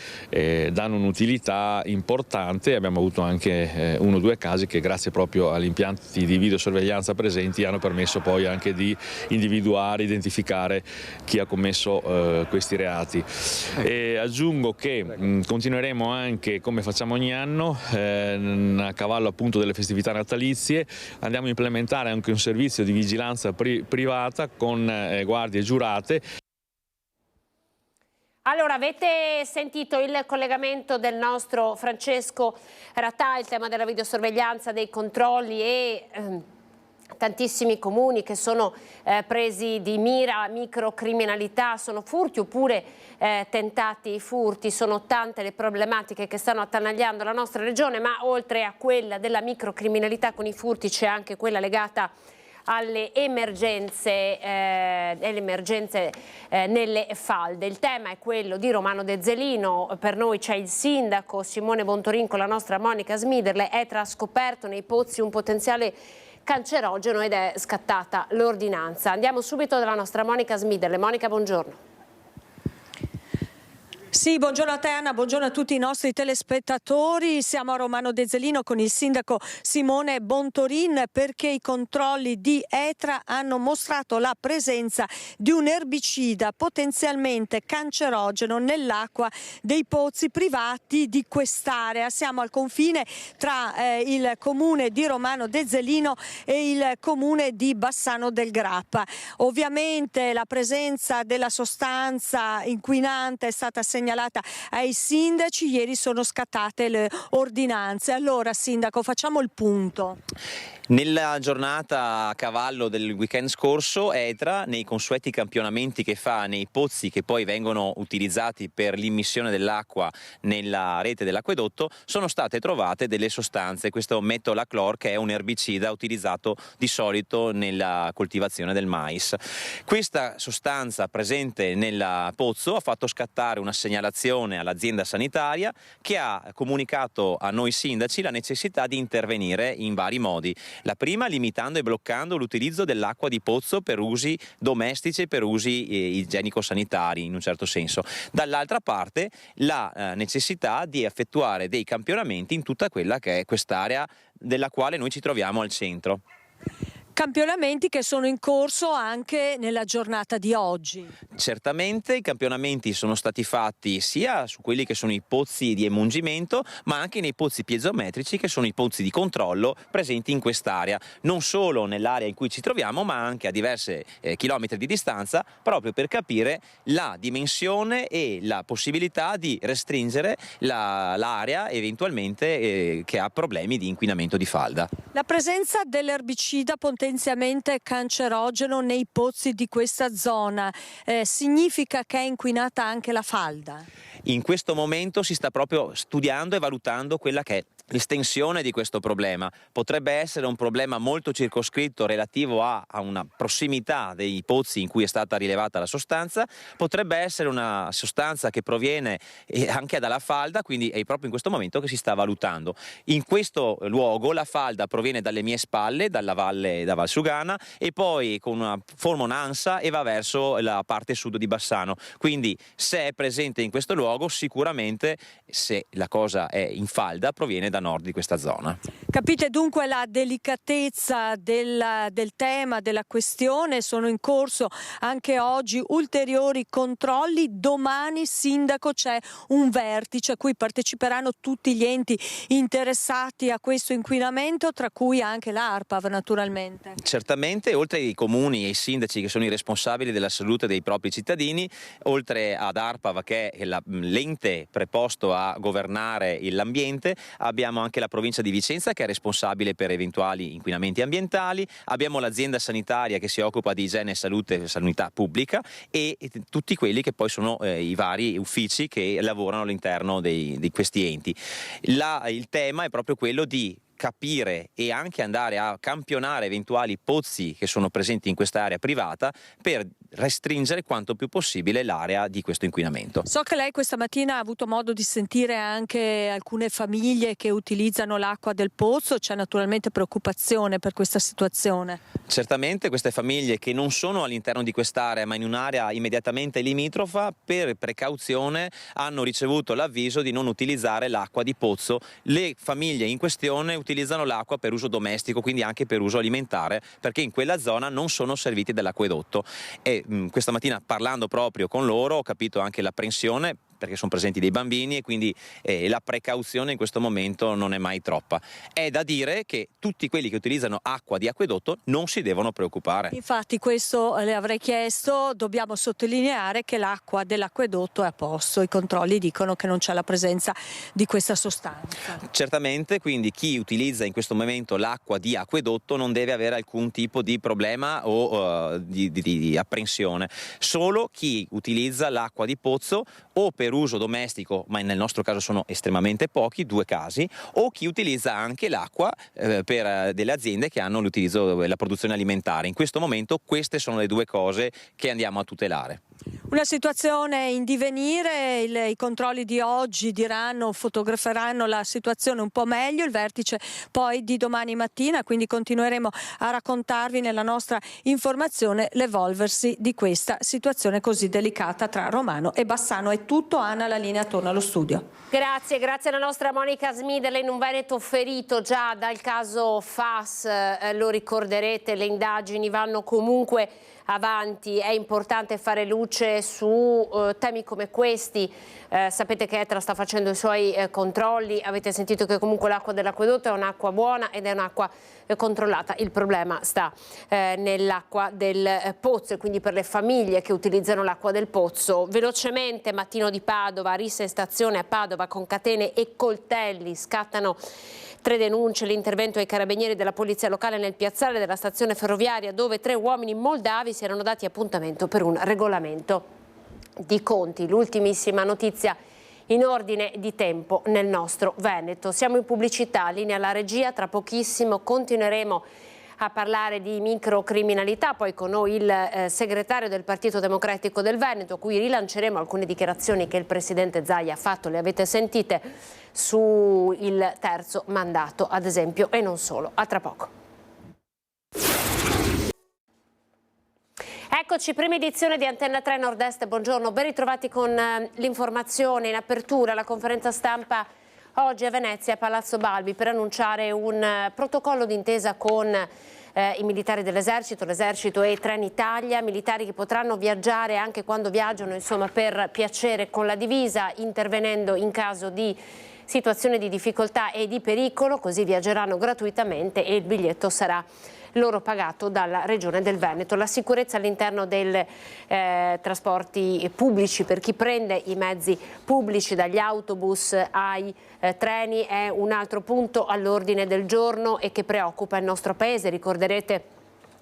danno un'utilità importante. Abbiamo avuto anche 1 o 2 casi che grazie proprio agli impianti di videosorveglianza presenti hanno permesso poi anche di individuare, identificare chi ha commesso questi reati. E aggiungo che continueremo anche, come facciamo ogni anno, a cavallo appunto delle festività natalizie, andiamo a implementare anche un servizio di vigilanza privata con guardie giurate.
Allora, avete sentito il collegamento del nostro Francesco Rattà, il tema della videosorveglianza, dei controlli e tantissimi comuni che sono presi di mira, microcriminalità, sono furti oppure tentati furti. Sono tante le problematiche che stanno attanagliando la nostra regione, ma oltre a quella della microcriminalità con i furti c'è anche quella legata alle emergenze nelle falde. Il tema è quello di Romano Dezzelino. Per noi c'è il sindaco Simone Bontorin con la nostra Monica Smiderle. ETRA ha scoperto nei pozzi un potenziale cancerogeno ed è scattata l'ordinanza. Andiamo subito dalla nostra Monica Smiderle. Monica, buongiorno.
Sì, buongiorno a te Anna, buongiorno a tutti i nostri telespettatori. Siamo a Romano Dezzelino con il sindaco Simone Bontorin, perché i controlli di ETRA hanno mostrato la presenza di un erbicida potenzialmente cancerogeno nell'acqua dei pozzi privati di quest'area. Siamo al confine tra il comune di Romano Dezzelino e il comune di Bassano del Grappa. Ovviamente la presenza della sostanza inquinante è stata segnalata ai sindaci, ieri sono scattate le ordinanze. Allora sindaco, facciamo il punto.
Nella giornata a cavallo del weekend scorso, ETRA, nei consueti campionamenti che fa nei pozzi che poi vengono utilizzati per l'immissione dell'acqua nella rete dell'acquedotto, sono state trovate delle sostanze, questo metolaclor, che è un erbicida utilizzato di solito nella coltivazione del mais. Questa sostanza presente nel pozzo ha fatto scattare una segnalazione segnalazione all'azienda sanitaria, che ha comunicato a noi sindaci la necessità di intervenire in vari modi. La prima limitando e bloccando l'utilizzo dell'acqua di pozzo per usi domestici e per usi igienico-sanitari in un certo senso. Dall'altra parte la necessità di effettuare dei campionamenti in tutta quella che è quest'area della quale noi ci troviamo al centro.
Campionamenti che sono in corso anche nella giornata di oggi.
Certamente i campionamenti sono stati fatti sia su quelli che sono i pozzi di emungimento, ma anche nei pozzi piezometrici, che sono i pozzi di controllo presenti in quest'area, non solo nell'area in cui ci troviamo, ma anche a diversi chilometri di distanza, proprio per capire la dimensione e la possibilità di restringere l'area eventualmente che ha problemi di inquinamento di falda.
La presenza dell'erbicida potenzialmente cancerogeno nei pozzi di questa zona significa che è inquinata anche la falda?
In questo momento si sta proprio studiando e valutando quella che è l'estensione di questo problema. Potrebbe essere un problema molto circoscritto relativo a una prossimità dei pozzi in cui è stata rilevata la sostanza, potrebbe essere una sostanza che proviene anche dalla falda, quindi è proprio in questo momento che si sta valutando. In questo luogo la falda proviene dalle mie spalle, dalla valle da Valsugana, e poi forma un'ansa e va verso la parte sud di Bassano. Quindi se è presente in questo luogo, sicuramente, se la cosa è in falda, proviene da nord di questa zona.
Capite dunque la delicatezza del tema, della questione. Sono in corso anche oggi ulteriori controlli. Domani, sindaco, c'è un vertice a cui parteciperanno tutti gli enti interessati a questo inquinamento, tra cui anche l'ARPAV naturalmente.
Certamente, oltre ai comuni e ai sindaci che sono i responsabili della salute dei propri cittadini, oltre ad ARPAV che è l'ente preposto a governare l'ambiente, abbiamo anche la provincia di Vicenza che è responsabile per eventuali inquinamenti ambientali, abbiamo l'azienda sanitaria che si occupa di igiene e salute, sanità pubblica, e tutti quelli che poi sono i vari uffici che lavorano all'interno di questi enti. Il tema è proprio quello di capire e anche andare a campionare eventuali pozzi che sono presenti in quest'area privata per restringere quanto più possibile l'area di questo inquinamento.
So che lei questa mattina ha avuto modo di sentire anche alcune famiglie che utilizzano l'acqua del pozzo, c'è naturalmente preoccupazione per questa situazione.
Certamente queste famiglie che non sono all'interno di quest'area ma in un'area immediatamente limitrofa, per precauzione hanno ricevuto l'avviso di non utilizzare l'acqua di pozzo. Le famiglie in questione utilizzano l'acqua per uso domestico, quindi anche per uso alimentare, perché in quella zona non sono serviti dall'acquedotto. E questa mattina, parlando proprio con loro, ho capito anche l'apprensione, perché sono presenti dei bambini, e quindi la precauzione in questo momento non è mai troppa. È da dire che tutti quelli che utilizzano acqua di acquedotto non si devono preoccupare.
Infatti questo le avrei chiesto, dobbiamo sottolineare che l'acqua dell'acquedotto è a posto, i controlli dicono che non c'è la presenza di questa sostanza.
Certamente, quindi chi utilizza in questo momento l'acqua di acquedotto non deve avere alcun tipo di problema o di apprensione, solo chi utilizza l'acqua di pozzo o per uso domestico, ma nel nostro caso sono estremamente pochi, 2 casi, o chi utilizza anche l'acqua per delle aziende che hanno l'utilizzo della produzione alimentare. In questo momento queste sono le 2 cose che andiamo a tutelare.
Una situazione in divenire, i controlli di oggi fotograferanno la situazione un po' meglio, il vertice poi di domani mattina, quindi continueremo a raccontarvi nella nostra informazione l'evolversi di questa situazione così delicata tra Romano e Bassano. È tutto, Anna, la linea torna allo studio.
Grazie alla nostra Monica Smidele in un Veneto ferito già dal caso FAS, lo ricorderete, le indagini vanno comunque avanti, è importante fare luce su temi come questi. Sapete che Etra sta facendo i suoi controlli, avete sentito che comunque l'acqua dell'acquedotto è un'acqua buona ed è un'acqua controllata. Il problema sta nell'acqua del pozzo, e quindi per le famiglie che utilizzano l'acqua del pozzo. Velocemente, Mattino di Padova, rissa in stazione a Padova con catene e coltelli, scattano 3 denunce, l'intervento ai carabinieri della polizia locale nel piazzale della stazione ferroviaria, dove 3 uomini moldavi si erano dati appuntamento per un regolamento di conti. L'ultimissima notizia in ordine di tempo nel nostro Veneto. Siamo in pubblicità, linea alla regia, tra pochissimo continueremo a parlare di microcriminalità, poi con noi il segretario del Partito Democratico del Veneto, a cui rilanceremo alcune dichiarazioni che il presidente Zaia ha fatto, le avete sentite, sul terzo mandato ad esempio, e non solo. A tra poco. Eccoci, prima edizione di Antenna 3 Nord-Est, buongiorno, ben ritrovati con l'informazione in apertura, la conferenza stampa oggi a Venezia, a Palazzo Balbi, per annunciare un protocollo d'intesa con i militari dell'esercito, l'esercito e Trenitalia, militari che potranno viaggiare anche quando viaggiano, insomma, per piacere con la divisa, intervenendo in caso di situazione di difficoltà e di pericolo, così viaggeranno gratuitamente e il biglietto sarà loro pagato dalla Regione del Veneto. La sicurezza all'interno dei trasporti pubblici per chi prende i mezzi pubblici, dagli autobus ai treni, è un altro punto all'ordine del giorno e che preoccupa il nostro Paese. Ricorderete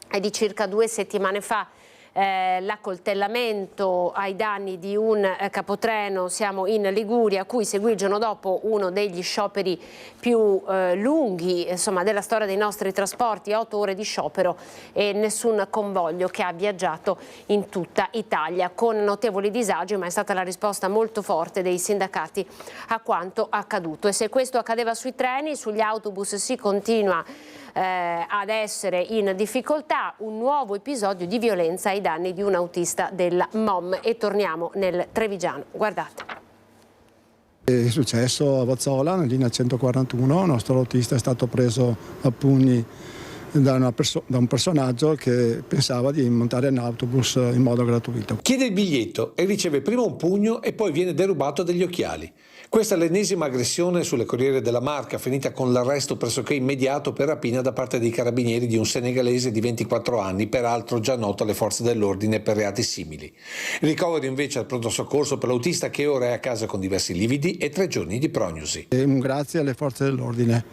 è di circa 2 settimane fa l'accoltellamento ai danni di un capotreno, siamo in Liguria, a cui seguì il giorno dopo uno degli scioperi più lunghi, insomma, della storia dei nostri trasporti, 8 ore di sciopero e nessun convoglio che ha viaggiato in tutta Italia, con notevoli disagi, ma è stata la risposta molto forte dei sindacati a quanto accaduto. E se questo accadeva sui treni, sugli autobus si continua ad essere in difficoltà. Un nuovo episodio di violenza ai danni di un autista della MOM, e torniamo nel Trevigiano, guardate.
È successo a Vazzola, nella linea 141, il nostro autista è stato preso a pugni da un personaggio che pensava di montare un autobus in modo gratuito.
Chiede il biglietto e riceve prima un pugno e poi viene derubato degli occhiali. Questa è l'ennesima aggressione sulle Corriere della Marca, finita con l'arresto pressoché immediato per rapina da parte dei carabinieri di un senegalese di 24 anni, peraltro già noto alle forze dell'ordine per reati simili. Il ricovero invece al pronto soccorso per l'autista, che ora è a casa con diversi lividi e 3 giorni di prognosi.
Un grazie alle forze dell'ordine,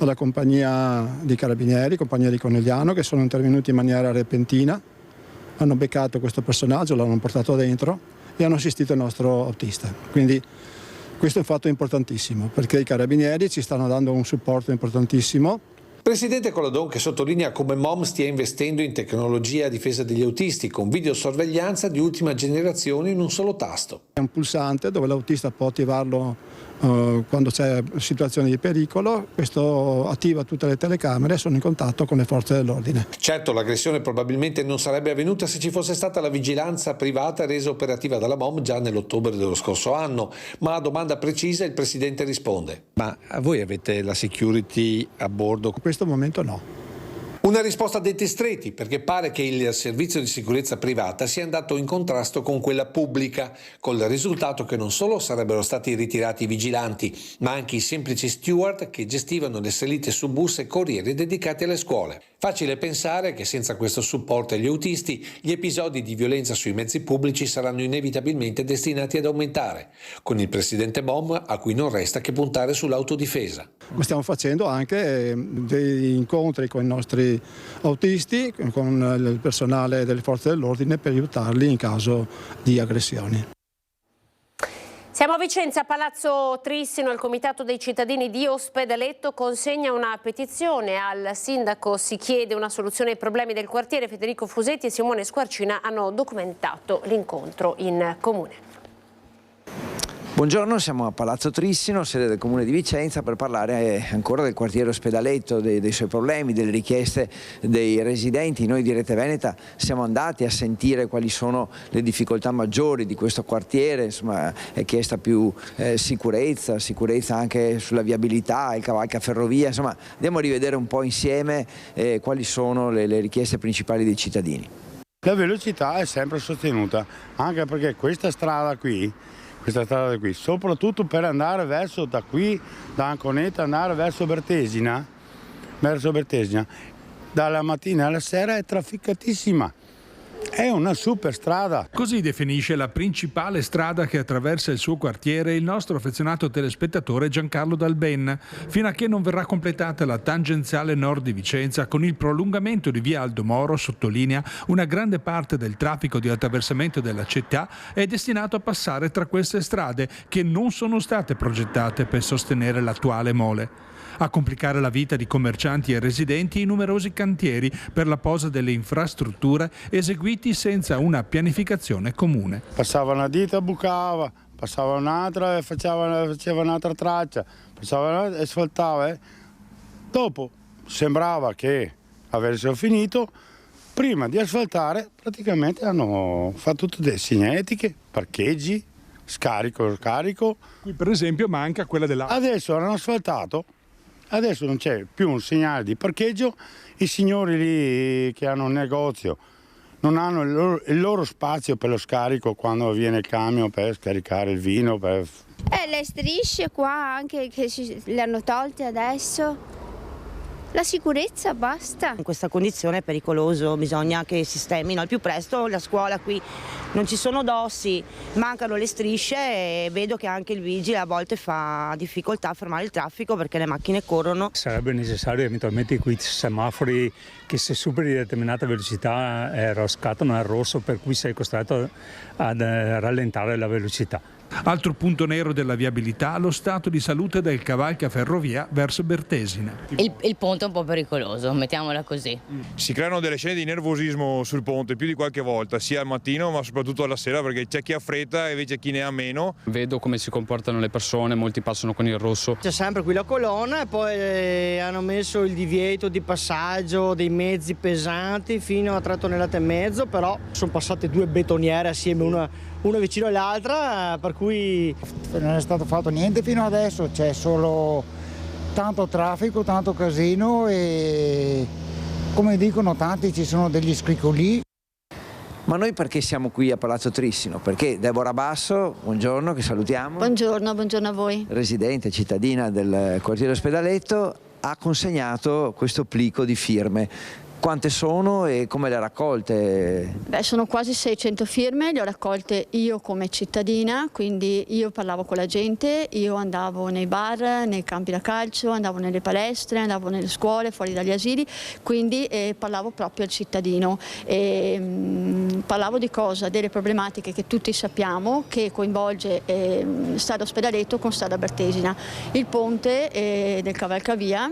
alla compagnia di carabinieri, compagnia di Conegliano, che sono intervenuti in maniera repentina, hanno beccato questo personaggio, l'hanno portato dentro e hanno assistito il nostro autista. Quindi questo è un fatto importantissimo, perché i carabinieri ci stanno dando un supporto importantissimo.
Presidente Coladon, che sottolinea come MOM stia investendo in tecnologia a difesa degli autisti, con videosorveglianza di ultima generazione in un solo tasto.
È un pulsante dove l'autista può attivarlo quando c'è situazione di pericolo, questo attiva tutte le telecamere e sono in contatto con le forze dell'ordine.
Certo, l'aggressione probabilmente non sarebbe avvenuta se ci fosse stata la vigilanza privata resa operativa dalla MOM già nell'ottobre dello scorso anno, ma a domanda precisa il Presidente risponde: ma voi avete la security a bordo?
In questo momento no.
Una risposta a denti stretti, perché pare che il servizio di sicurezza privata sia andato in contrasto con quella pubblica, col risultato che non solo sarebbero stati ritirati i vigilanti, ma anche i semplici steward che gestivano le salite su bus e corrieri dedicati alle scuole. Facile pensare che senza questo supporto agli autisti, gli episodi di violenza sui mezzi pubblici saranno inevitabilmente destinati ad aumentare, con il Presidente MOM a cui non resta che puntare sull'autodifesa.
Stiamo facendo anche degli incontri con i nostri autisti, con il personale delle forze dell'ordine, per aiutarli in caso di aggressioni.
Siamo a Vicenza, Palazzo Trissino. Il Comitato dei Cittadini di Ospedaletto consegna una petizione al sindaco, si chiede una soluzione ai problemi del quartiere. Federico Fusetti e Simone Squarcina hanno documentato l'incontro in comune.
Buongiorno, siamo a Palazzo Trissino, sede del Comune di Vicenza, per parlare ancora del quartiere Ospedaletto, dei suoi problemi, delle richieste dei residenti. Noi di Rete Veneta siamo andati a sentire quali sono le difficoltà maggiori di questo quartiere, insomma è chiesta più sicurezza anche sulla viabilità, il cavalca ferrovia, insomma andiamo a rivedere un po' insieme quali sono le richieste principali dei cittadini.
La velocità è sempre sostenuta, anche perché questa strada qui, soprattutto per andare verso da Anconeta, andare verso Bertesina, dalla mattina alla sera è trafficatissima. È una super strada.
Così definisce la principale strada che attraversa il suo quartiere il nostro affezionato telespettatore Giancarlo Dalben, fino a che non verrà completata la tangenziale nord di Vicenza. Con il prolungamento di via Aldo Moro, sottolinea, una grande parte del traffico di attraversamento della città è destinato a passare tra queste strade che non sono state progettate per sostenere l'attuale mole. A complicare la vita di commercianti e residenti i numerosi cantieri per la posa delle infrastrutture eseguiti senza una pianificazione comune.
Passava una ditta, bucava, passava un'altra e faceva un'altra traccia, passava e asfaltava. Dopo sembrava che avessero finito, prima di asfaltare praticamente hanno fatto tutte le segnaletiche, parcheggi, scarico.
Qui per esempio manca quella della...
Adesso hanno asfaltato, adesso non c'è più un segnale di parcheggio, i signori lì che hanno un negozio non hanno il loro spazio per lo scarico quando viene il camion per scaricare il vino.
Le strisce qua anche che le hanno tolte adesso. La sicurezza basta.
In questa condizione è pericoloso, bisogna che sistemino al più presto la scuola qui. Non ci sono dossi, mancano le strisce e vedo che anche il vigile a volte fa difficoltà a fermare il traffico perché le macchine corrono.
Sarebbe necessario eventualmente quei semafori che se superi determinata velocità scattano al rosso, per cui sei costretto ad rallentare la velocità.
Altro punto nero della viabilità, lo stato di salute del cavalcaferrovia verso Bertesina.
Il ponte è un po' pericoloso, mettiamola così.
Si creano delle scene di nervosismo sul ponte più di qualche volta, sia al mattino ma soprattutto alla sera, perché c'è chi ha fretta e invece chi ne ha meno.
Vedo come si comportano le persone, molti passano con il rosso.
C'è sempre qui la colonna e poi hanno messo il divieto di passaggio dei mezzi pesanti fino a 3,5 tonnellate, però sono passate 2 betoniere assieme una vicino all'altra, per cui
non è stato fatto niente fino adesso, c'è solo tanto traffico, tanto casino e come dicono tanti ci sono degli scricoli.
Ma noi perché siamo qui a Palazzo Trissino? Perché Deborah Basso, buongiorno, che salutiamo.
Buongiorno a voi.
Residente, cittadina del quartiere Ospedaletto, ha consegnato questo plico di firme. Quante sono e come le ha raccolte?
Sono quasi 600 firme, le ho raccolte io come cittadina, quindi io parlavo con la gente, io andavo nei bar, nei campi da calcio, andavo nelle palestre, andavo nelle scuole, fuori dagli asili, quindi parlavo proprio al cittadino. Parlavo di cosa? Delle problematiche che tutti sappiamo, che coinvolge Strada Ospedaletto con Strada Bertesina, il ponte del cavalcavia,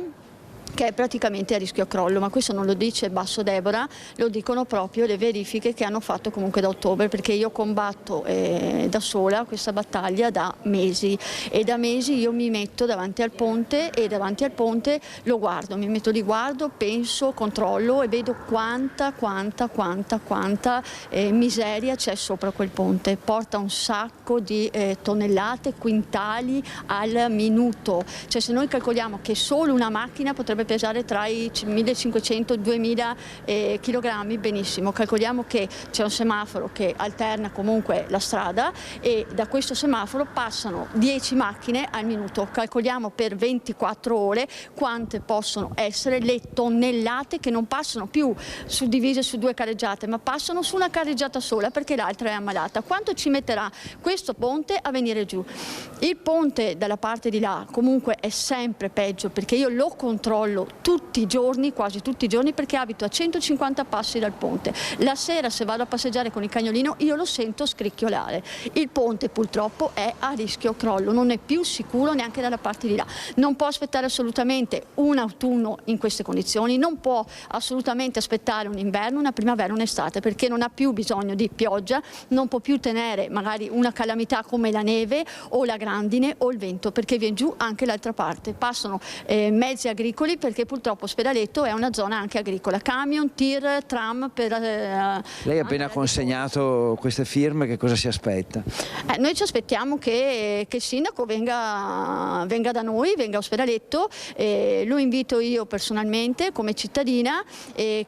che è praticamente a rischio crollo, ma questo non lo dice Basso Deborah, lo dicono proprio le verifiche che hanno fatto comunque da ottobre, perché io combatto da sola questa battaglia da mesi e da mesi io mi metto davanti al ponte e davanti al ponte lo guardo, mi metto lì, guardo, penso, controllo e vedo quanta miseria c'è sopra quel ponte, porta un sacco di tonnellate, quintali al minuto, cioè se noi calcoliamo che solo una macchina potrebbe pesare tra i 1500 e 2000 kg, benissimo, calcoliamo che c'è un semaforo che alterna comunque la strada e da questo semaforo passano 10 macchine al minuto, calcoliamo per 24 ore quante possono essere le tonnellate che non passano più suddivise su 2 carreggiate, ma passano su una carreggiata sola perché l'altra è ammalata. Quanto ci metterà questo ponte a venire giù? Il ponte dalla parte di là comunque è sempre peggio, perché io lo controllo tutti i giorni, quasi tutti i giorni, perché abito a 150 passi dal ponte. La sera se vado a passeggiare con il cagnolino io lo sento scricchiolare. Il ponte purtroppo è a rischio crollo, non è più sicuro neanche dalla parte di là. Non può aspettare assolutamente un autunno in queste condizioni, non può assolutamente aspettare un inverno, una primavera, un'estate, perché non ha più bisogno di pioggia, non può più tenere magari una calamità come la neve o la grandine o il vento, perché viene giù anche l'altra parte. Passano mezzi agricoli, perché purtroppo Ospedaletto è una zona anche agricola, camion, tir, tram.
Lei ha appena consegnato queste firme, che cosa si aspetta?
Noi ci aspettiamo che il sindaco venga da noi, venga a Ospedaletto, lo invito io personalmente come cittadina,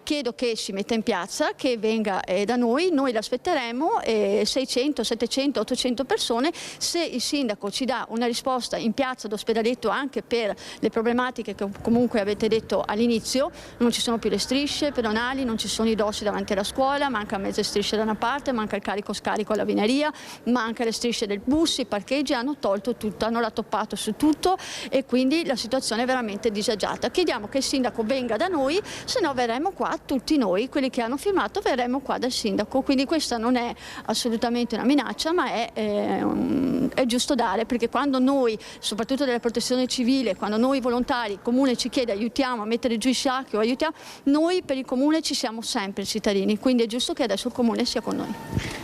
chiedo che si metta in piazza, che venga da noi l'aspetteremo, 600, 700, 800 persone, se il sindaco ci dà una risposta in piazza d'Ospedaletto anche per le problematiche che comunque comunque avete detto all'inizio, non ci sono più le strisce pedonali, non ci sono i dossi davanti alla scuola, manca mezze strisce da una parte, manca il carico-scarico alla vineria, manca le strisce del bus, i parcheggi, hanno tolto tutto, hanno rattoppato su tutto e quindi la situazione è veramente disagiata. Chiediamo che il sindaco venga da noi, se no verremo qua tutti noi, quelli che hanno firmato, verremo qua dal sindaco. Quindi questa non è assolutamente una minaccia, ma è giusto dare, perché quando noi, soprattutto della protezione civile, quando noi volontari, il comune ci chiede aiutiamo a mettere giù i sacchi o aiutiamo, noi per il comune ci siamo sempre cittadini, quindi è giusto che adesso il comune sia con noi.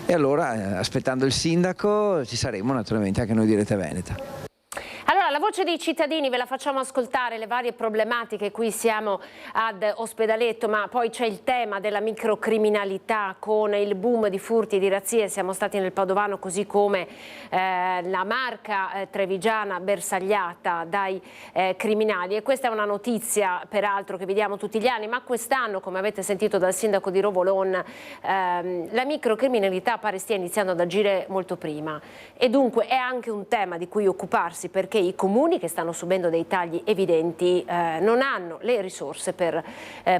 E allora, aspettando il sindaco, ci saremo naturalmente anche noi di Rete Veneta.
Allora, la voce dei cittadini ve la facciamo ascoltare, le varie problematiche. Qui siamo ad Ospedaletto, ma poi c'è il tema della microcriminalità con il boom di furti e di razzie. Siamo stati nel Padovano, così come la Marca trevigiana bersagliata dai criminali. E questa è una notizia, peraltro, che vediamo tutti gli anni, ma quest'anno, come avete sentito dal sindaco di Rovolon, la microcriminalità pare stia iniziando ad agire molto prima. E dunque è anche un tema di cui occuparsi, perché i comuni che stanno subendo dei tagli evidenti non hanno le risorse per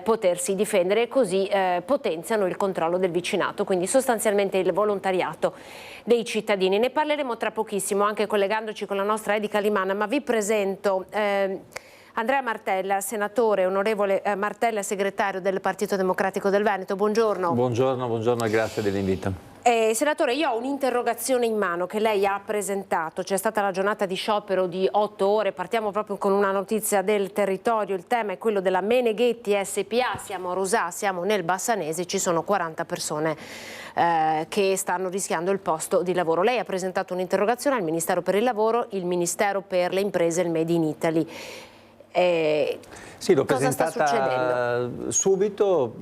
potersi difendere e così potenziano il controllo del vicinato, quindi sostanzialmente il volontariato dei cittadini. Ne parleremo tra pochissimo anche collegandoci con la nostra Edi Calimana, ma vi presento Andrea Martella, senatore, onorevole Martella, segretario del Partito Democratico del Veneto. Buongiorno.
Buongiorno e grazie dell'invito.
Senatore, io ho un'interrogazione in mano che lei ha presentato. C'è stata la giornata di sciopero di 8 ore, partiamo proprio con una notizia del territorio. Il tema è quello della Meneghetti SPA, siamo a Rosà, siamo nel Bassanese, ci sono 40 persone che stanno rischiando il posto di lavoro. Lei ha presentato un'interrogazione al Ministero per il Lavoro, il Ministero per le Imprese e il Made in Italy.
Sì, l'ho presentata subito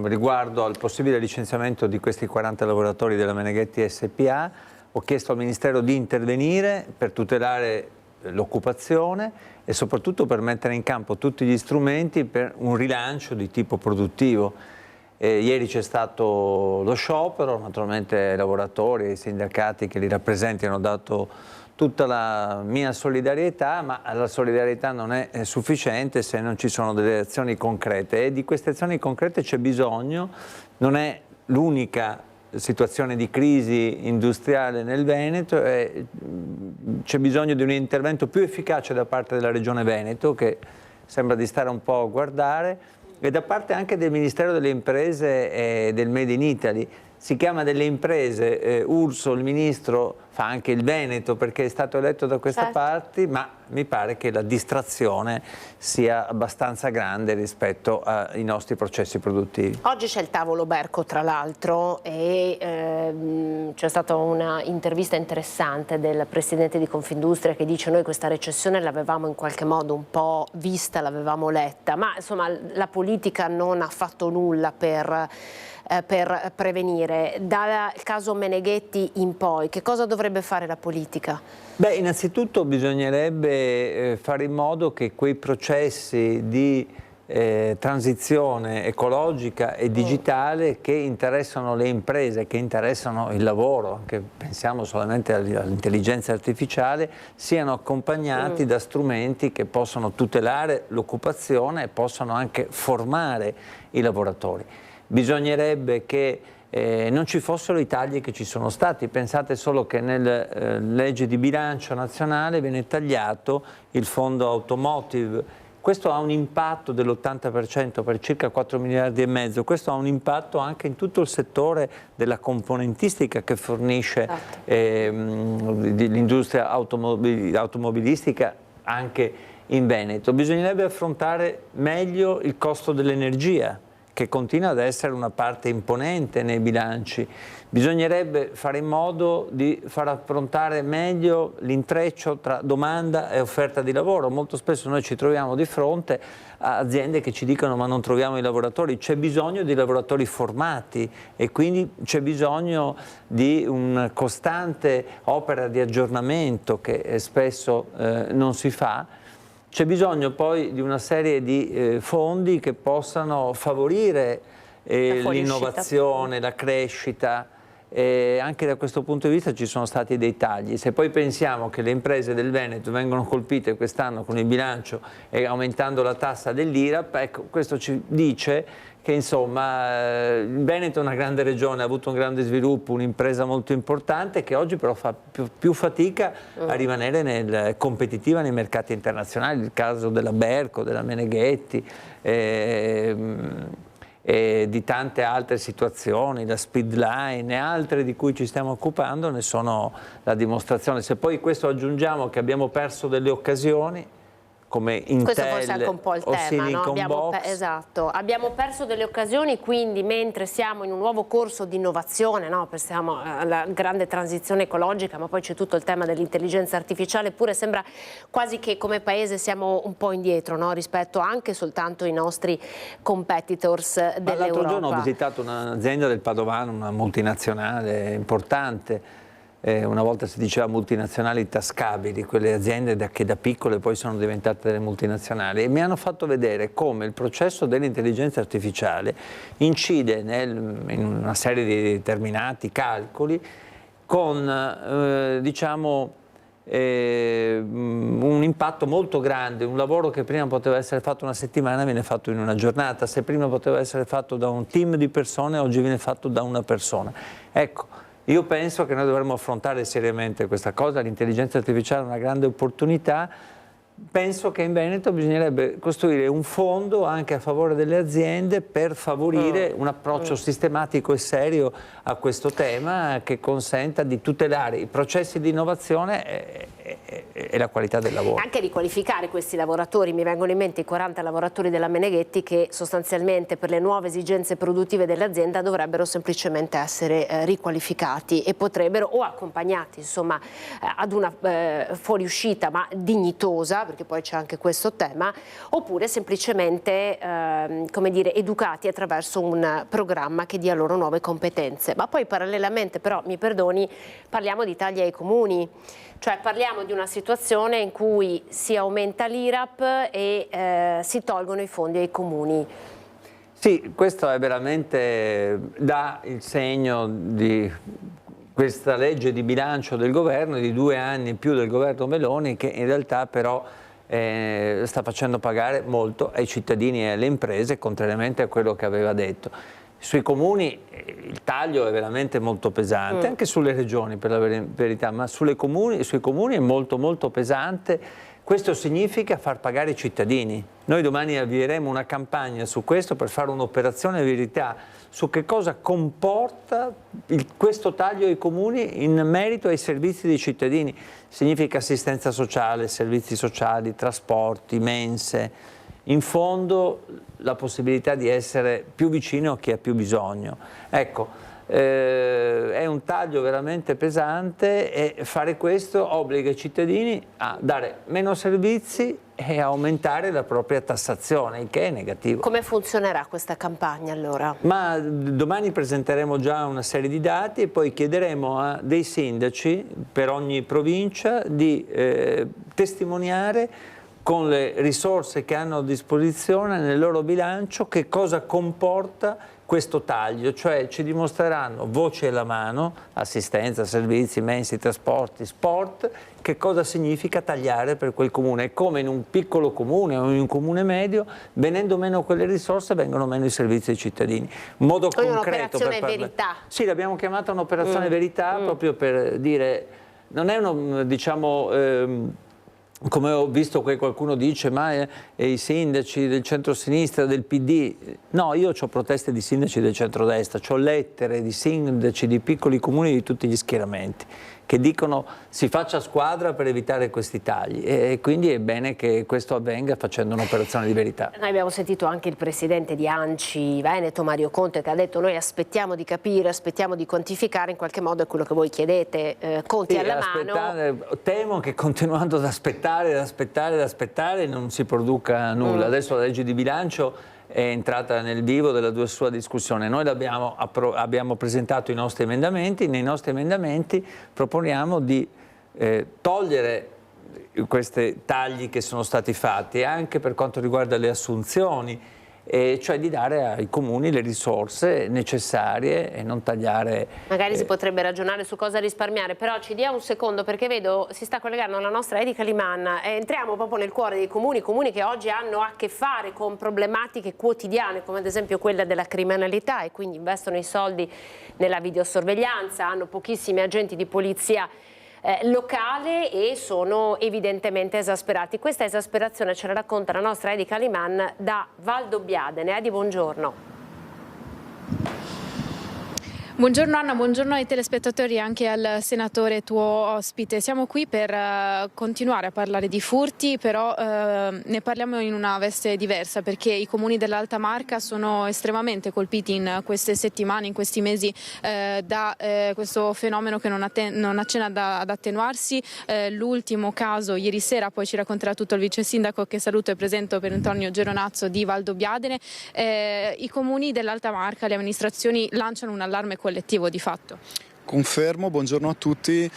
riguardo al possibile licenziamento di questi 40 lavoratori della Meneghetti SPA. Ho chiesto al Ministero di intervenire per tutelare l'occupazione e soprattutto per mettere in campo tutti gli strumenti per un rilancio di tipo produttivo. Ieri c'è stato lo sciopero, naturalmente i lavoratori e i sindacati che li rappresentano hanno dato tutta la mia solidarietà, ma la solidarietà non è sufficiente se non ci sono delle azioni concrete e di queste azioni concrete c'è bisogno. Non è l'unica situazione di crisi industriale nel Veneto, c'è bisogno di un intervento più efficace da parte della Regione Veneto, che sembra di stare un po' a guardare, e da parte anche del Ministero delle Imprese e del Made in Italy. Si chiama delle imprese, Urso, il ministro, fa anche il Veneto perché è stato eletto da queste parti, ma mi pare che la distrazione sia abbastanza grande rispetto ai nostri processi produttivi.
Oggi c'è il tavolo Berco, tra l'altro, e c'è stata una intervista interessante del presidente di Confindustria che dice: noi questa recessione l'avevamo in qualche modo un po' vista, l'avevamo letta, ma insomma la politica non ha fatto nulla per prevenire. Dal caso Meneghetti in poi, che cosa dovrebbe fare la politica?
Beh, innanzitutto bisognerebbe fare in modo che quei processi di transizione ecologica e digitale che interessano le imprese, che interessano il lavoro, che pensiamo solamente all'intelligenza artificiale, siano accompagnati da strumenti che possono tutelare l'occupazione e possano anche formare i lavoratori. Bisognerebbe che non ci fossero i tagli che ci sono stati. Pensate solo che nella legge di bilancio nazionale viene tagliato il fondo automotive. Questo ha un impatto dell'80% per circa 4 miliardi e mezzo. Questo ha un impatto anche in tutto il settore della componentistica che fornisce l'industria automobilistica anche in Veneto. Bisognerebbe affrontare meglio il costo dell'energia, che continua ad essere una parte imponente nei bilanci. Bisognerebbe fare in modo di far affrontare meglio l'intreccio tra domanda e offerta di lavoro. Molto spesso noi ci troviamo di fronte a aziende che ci dicono: ma non troviamo i lavoratori. C'è bisogno di lavoratori formati e quindi c'è bisogno di una costante opera di aggiornamento che spesso non si fa. C'è bisogno poi di una serie di fondi che possano favorire l'innovazione, la crescita. e anche da questo punto di vista ci sono stati dei tagli. Se poi pensiamo che le imprese del Veneto vengono colpite quest'anno con il bilancio e aumentando la tassa dell'IRAP, ecco, questo ci dice che insomma il Veneto è una grande regione, ha avuto un grande sviluppo, un'impresa molto importante che oggi però fa più fatica a rimanere competitiva nei mercati internazionali, il caso della Berco, della Meneghetti, e di tante altre situazioni, la Speedline e altre di cui ci stiamo occupando ne sono la dimostrazione. Se poi questo aggiungiamo che abbiamo perso delle occasioni, come Intel,
questo forse è anche un po' il tema, no? Esatto, abbiamo perso delle occasioni, quindi mentre siamo in un nuovo corso di innovazione, no? Pensiamo alla grande transizione ecologica, ma poi c'è tutto il tema dell'intelligenza artificiale, eppure sembra quasi che come paese siamo un po' indietro, no? Rispetto anche soltanto ai nostri competitors dell'Europa.
L'altro giorno ho visitato un'azienda del Padovano, una multinazionale importante. Una volta si diceva multinazionali tascabili, quelle aziende che da piccole poi sono diventate delle multinazionali, e mi hanno fatto vedere come il processo dell'intelligenza artificiale incide in una serie di determinati calcoli con diciamo un impatto molto grande. Un lavoro che prima poteva essere fatto una settimana viene fatto in una giornata, se prima poteva essere fatto da un team di persone oggi viene fatto da una persona. Ecco, io penso che noi dovremmo affrontare seriamente questa cosa, l'intelligenza artificiale è una grande opportunità. Penso che in Veneto bisognerebbe costruire un fondo anche a favore delle aziende per favorire un approccio sistematico e serio a questo tema che consenta di tutelare i processi di innovazione e la qualità del lavoro.
Anche riqualificare questi lavoratori, mi vengono in mente i 40 lavoratori della Meneghetti che sostanzialmente per le nuove esigenze produttive dell'azienda dovrebbero semplicemente essere riqualificati e potrebbero o accompagnati insomma ad una fuoriuscita ma dignitosa, perché poi c'è anche questo tema, oppure semplicemente come dire, educati attraverso un programma che dia loro nuove competenze. Ma poi parallelamente però, mi perdoni, parliamo di tagli ai comuni. Cioè parliamo di una situazione in cui si aumenta l'IRAP e si tolgono i fondi ai comuni.
Sì, questo è veramente dà il segno di questa legge di bilancio del governo, di 2 anni in più del governo Meloni, che in realtà però sta facendo pagare molto ai cittadini e alle imprese, contrariamente a quello che aveva detto. Sui comuni il taglio è veramente molto pesante, anche sulle regioni per la verità, ma sui comuni è molto pesante. Questo significa far pagare i cittadini. Noi domani avvieremo una campagna su questo per fare un'operazione verità su che cosa comporta questo taglio ai comuni in merito ai servizi dei cittadini. Significa assistenza sociale, servizi sociali, trasporti, mense. In fondo la possibilità di essere più vicino a chi ha più bisogno. Ecco, è un taglio veramente pesante e fare questo obbliga i cittadini a dare meno servizi e a aumentare la propria tassazione, il che è negativo.
Come funzionerà questa campagna allora?
Ma domani presenteremo già una serie di dati e poi chiederemo a dei sindaci per ogni provincia di testimoniare con le risorse che hanno a disposizione nel loro bilancio che cosa comporta questo taglio, cioè ci dimostreranno voce alla mano, assistenza, servizi, mensi, trasporti, sport, che cosa significa tagliare per quel comune e come in un piccolo comune o in un comune medio, venendo meno quelle risorse, vengono meno i servizi ai cittadini. Un modo concreto per
verità.
Sì, l'abbiamo chiamata un'operazione verità proprio per dire, non è uno, diciamo, come ho visto che qualcuno dice, ma i sindaci del centro-sinistra, del PD, no, io ho proteste di sindaci del centrodestra, ho lettere di sindaci di piccoli comuni di tutti gli schieramenti che dicono si faccia squadra per evitare questi tagli e quindi è bene che questo avvenga facendo un'operazione di verità.
Noi abbiamo sentito anche il presidente di ANCI Veneto, Mario Conte, che ha detto noi aspettiamo di capire, aspettiamo di quantificare, in qualche modo è quello che voi chiedete, conti alla mano.
Temo che continuando ad aspettare non si produca nulla. Adesso la legge di bilancio è entrata nel vivo della sua discussione. Noi abbiamo presentato i nostri emendamenti, nei nostri emendamenti proponiamo di togliere questi tagli che sono stati fatti anche per quanto riguarda le assunzioni cioè di dare ai comuni le risorse necessarie e non tagliare.
Magari si potrebbe ragionare su cosa risparmiare, però ci dia un secondo, perché vedo si sta collegando la nostra Edi Kaliman. Entriamo proprio nel cuore dei comuni che oggi hanno a che fare con problematiche quotidiane, come ad esempio quella della criminalità, e quindi investono i soldi nella videosorveglianza, hanno pochissimi agenti di polizia locale e sono evidentemente esasperati. Questa esasperazione ce la racconta la nostra Edi Kaliman da Valdobbiadene. Edi, buongiorno.
Buongiorno Anna, buongiorno ai telespettatori e anche al senatore tuo ospite. Siamo qui per continuare a parlare di furti, però ne parliamo in una veste diversa, perché i comuni dell'Alta Marca sono estremamente colpiti in queste settimane, in questi mesi da questo fenomeno che non accenna ad attenuarsi. L'ultimo caso ieri sera, poi ci racconterà tutto il vice sindaco che saluto e presento, per Antonio Geronazzo di Valdobbiadene. I comuni dell'Alta Marca, le amministrazioni lanciano un allarme collettivo di fatto.
Confermo, buongiorno a tutti.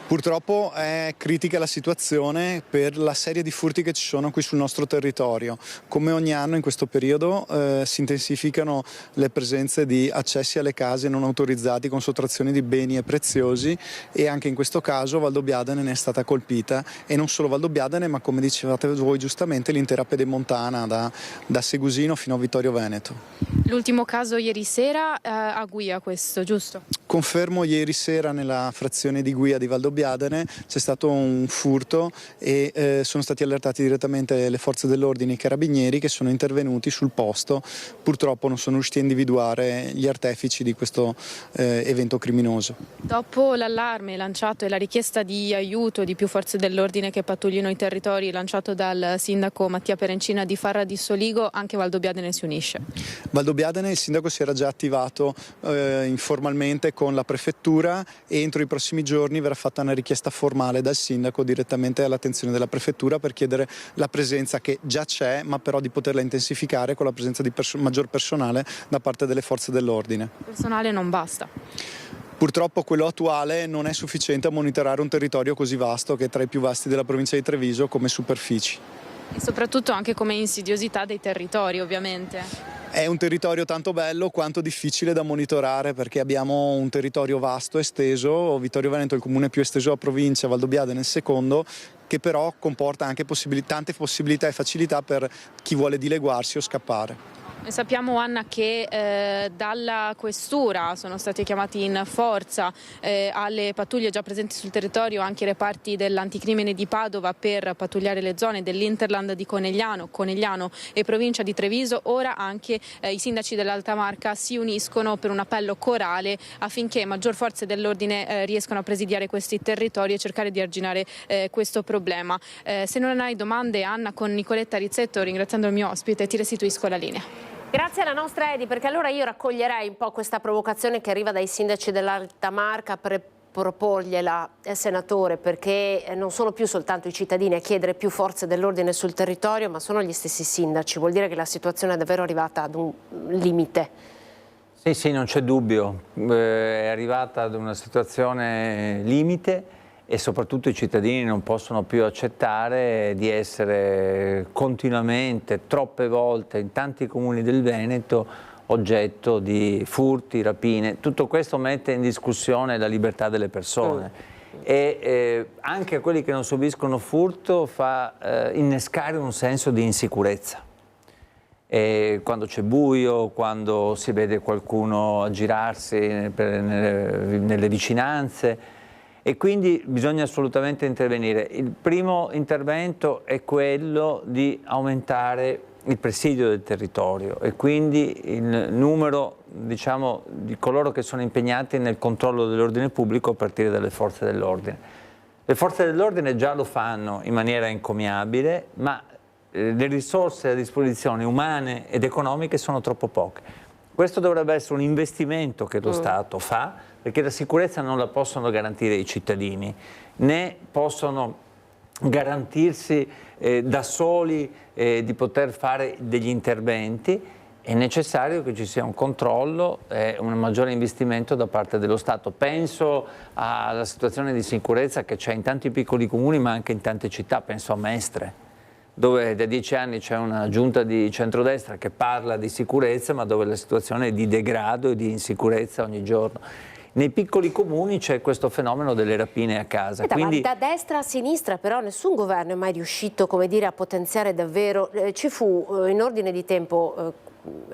Purtroppo è critica la situazione per la serie di furti che ci sono qui sul nostro territorio. Come ogni anno in questo periodo si intensificano le presenze di accessi alle case non autorizzati con sottrazioni di beni e preziosi, e anche in questo caso Valdobbiadene ne è stata colpita, e non solo Valdobbiadene, ma come dicevate voi giustamente l'intera Pedemontana da Segusino fino a Vittorio Veneto.
L'ultimo caso ieri sera a Guia, questo, giusto?
Confermo, ieri sera nella frazione di Guia di Valdobbiadene c'è stato un furto e sono stati allertati direttamente le forze dell'ordine e i carabinieri, che sono intervenuti sul posto. Purtroppo non sono riusciti a individuare gli artefici di questo evento criminoso.
Dopo l'allarme lanciato e la richiesta di aiuto di più forze dell'ordine che pattuglino i territori lanciato dal sindaco Mattia Perencina di Farra di Soligo, anche Valdobbiadene si unisce.
Valdobbiadene, il sindaco si era già attivato informalmente con la prefettura, e entro i prossimi giorni verrà fatta una richiesta formale dal sindaco direttamente all'attenzione della prefettura per chiedere la presenza, che già c'è, ma però di poterla intensificare con la presenza di maggior personale da parte delle forze dell'ordine.
Personale non basta.
Purtroppo quello attuale non è sufficiente a monitorare un territorio così vasto, che è tra i più vasti della provincia di Treviso come superfici.
E soprattutto anche come insidiosità dei territori, ovviamente.
È un territorio tanto bello quanto difficile da monitorare, perché abbiamo un territorio vasto, esteso. Vittorio Veneto è il comune più esteso della provincia, Valdobbiadene il secondo, che però comporta anche tante possibilità e facilità per chi vuole dileguarsi o scappare.
Sappiamo, Anna, che dalla questura sono stati chiamati in forza alle pattuglie già presenti sul territorio anche i reparti dell'anticrimine di Padova per pattugliare le zone dell'Interland di Conegliano e provincia di Treviso. Ora anche i sindaci dell'Alta Marca si uniscono per un appello corale affinché maggior forze dell'ordine riescano a presidiare questi territori e cercare di arginare questo problema. Se non hai domande, Anna, con Nicoletta Rizzetto, ringraziando il mio ospite, ti restituisco la linea.
Grazie alla nostra Edi, perché allora io raccoglierei un po' questa provocazione che arriva dai sindaci dell'Alta Marca per proporgliela, senatore, perché non sono più soltanto i cittadini a chiedere più forze dell'ordine sul territorio, ma sono gli stessi sindaci. Vuol dire che la situazione è davvero arrivata ad un limite.
Sì, non c'è dubbio, è arrivata ad una situazione limite, e soprattutto i cittadini non possono più accettare di essere continuamente, troppe volte, in tanti comuni del Veneto, oggetto di furti, rapine. Tutto questo mette in discussione la libertà delle persone e anche a quelli che non subiscono furto fa innescare un senso di insicurezza. Quando c'è buio, quando si vede qualcuno aggirarsi nelle vicinanze, e quindi bisogna assolutamente intervenire. Il primo intervento è quello di aumentare il presidio del territorio e quindi il numero, diciamo, di coloro che sono impegnati nel controllo dell'ordine pubblico a partire dalle forze dell'ordine. Le forze dell'ordine già lo fanno in maniera encomiabile, ma le risorse a disposizione umane ed economiche sono troppo poche. Questo dovrebbe essere un investimento che lo Stato fa, perché la sicurezza non la possono garantire i cittadini, né possono garantirsi da soli di poter fare degli interventi. È necessario che ci sia un controllo e un maggiore investimento da parte dello Stato. Penso alla situazione di sicurezza che c'è in tanti piccoli comuni, ma anche in tante città, penso a Mestre. dove da 10 anni c'è una giunta di centrodestra che parla di sicurezza, ma dove la situazione è di degrado e di insicurezza ogni giorno. Nei piccoli comuni c'è questo fenomeno delle rapine a casa.
Quindi... Ma da destra a sinistra però nessun governo è mai riuscito, come dire, a potenziare davvero. Ci fu in ordine di tempo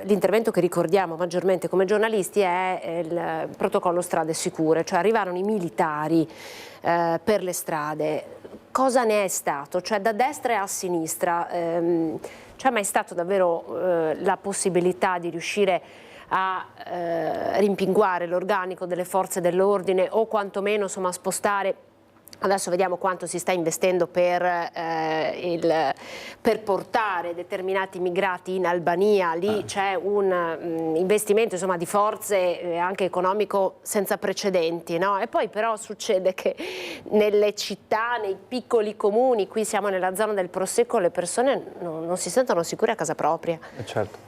l'intervento che ricordiamo maggiormente come giornalisti è il protocollo strade sicure, cioè arrivarono i militari per le strade. Cosa ne è stato? Cioè da destra a sinistra c'è mai stato davvero la possibilità di riuscire a rimpinguare l'organico delle forze dell'ordine o quantomeno insomma spostare? Adesso vediamo quanto si sta investendo per portare determinati migrati in Albania, lì c'è un investimento insomma, di forze anche economico senza precedenti, no? E poi però succede che nelle città, nei piccoli comuni, qui siamo nella zona del Prosecco, le persone non si sentono sicure a casa propria.
Certo.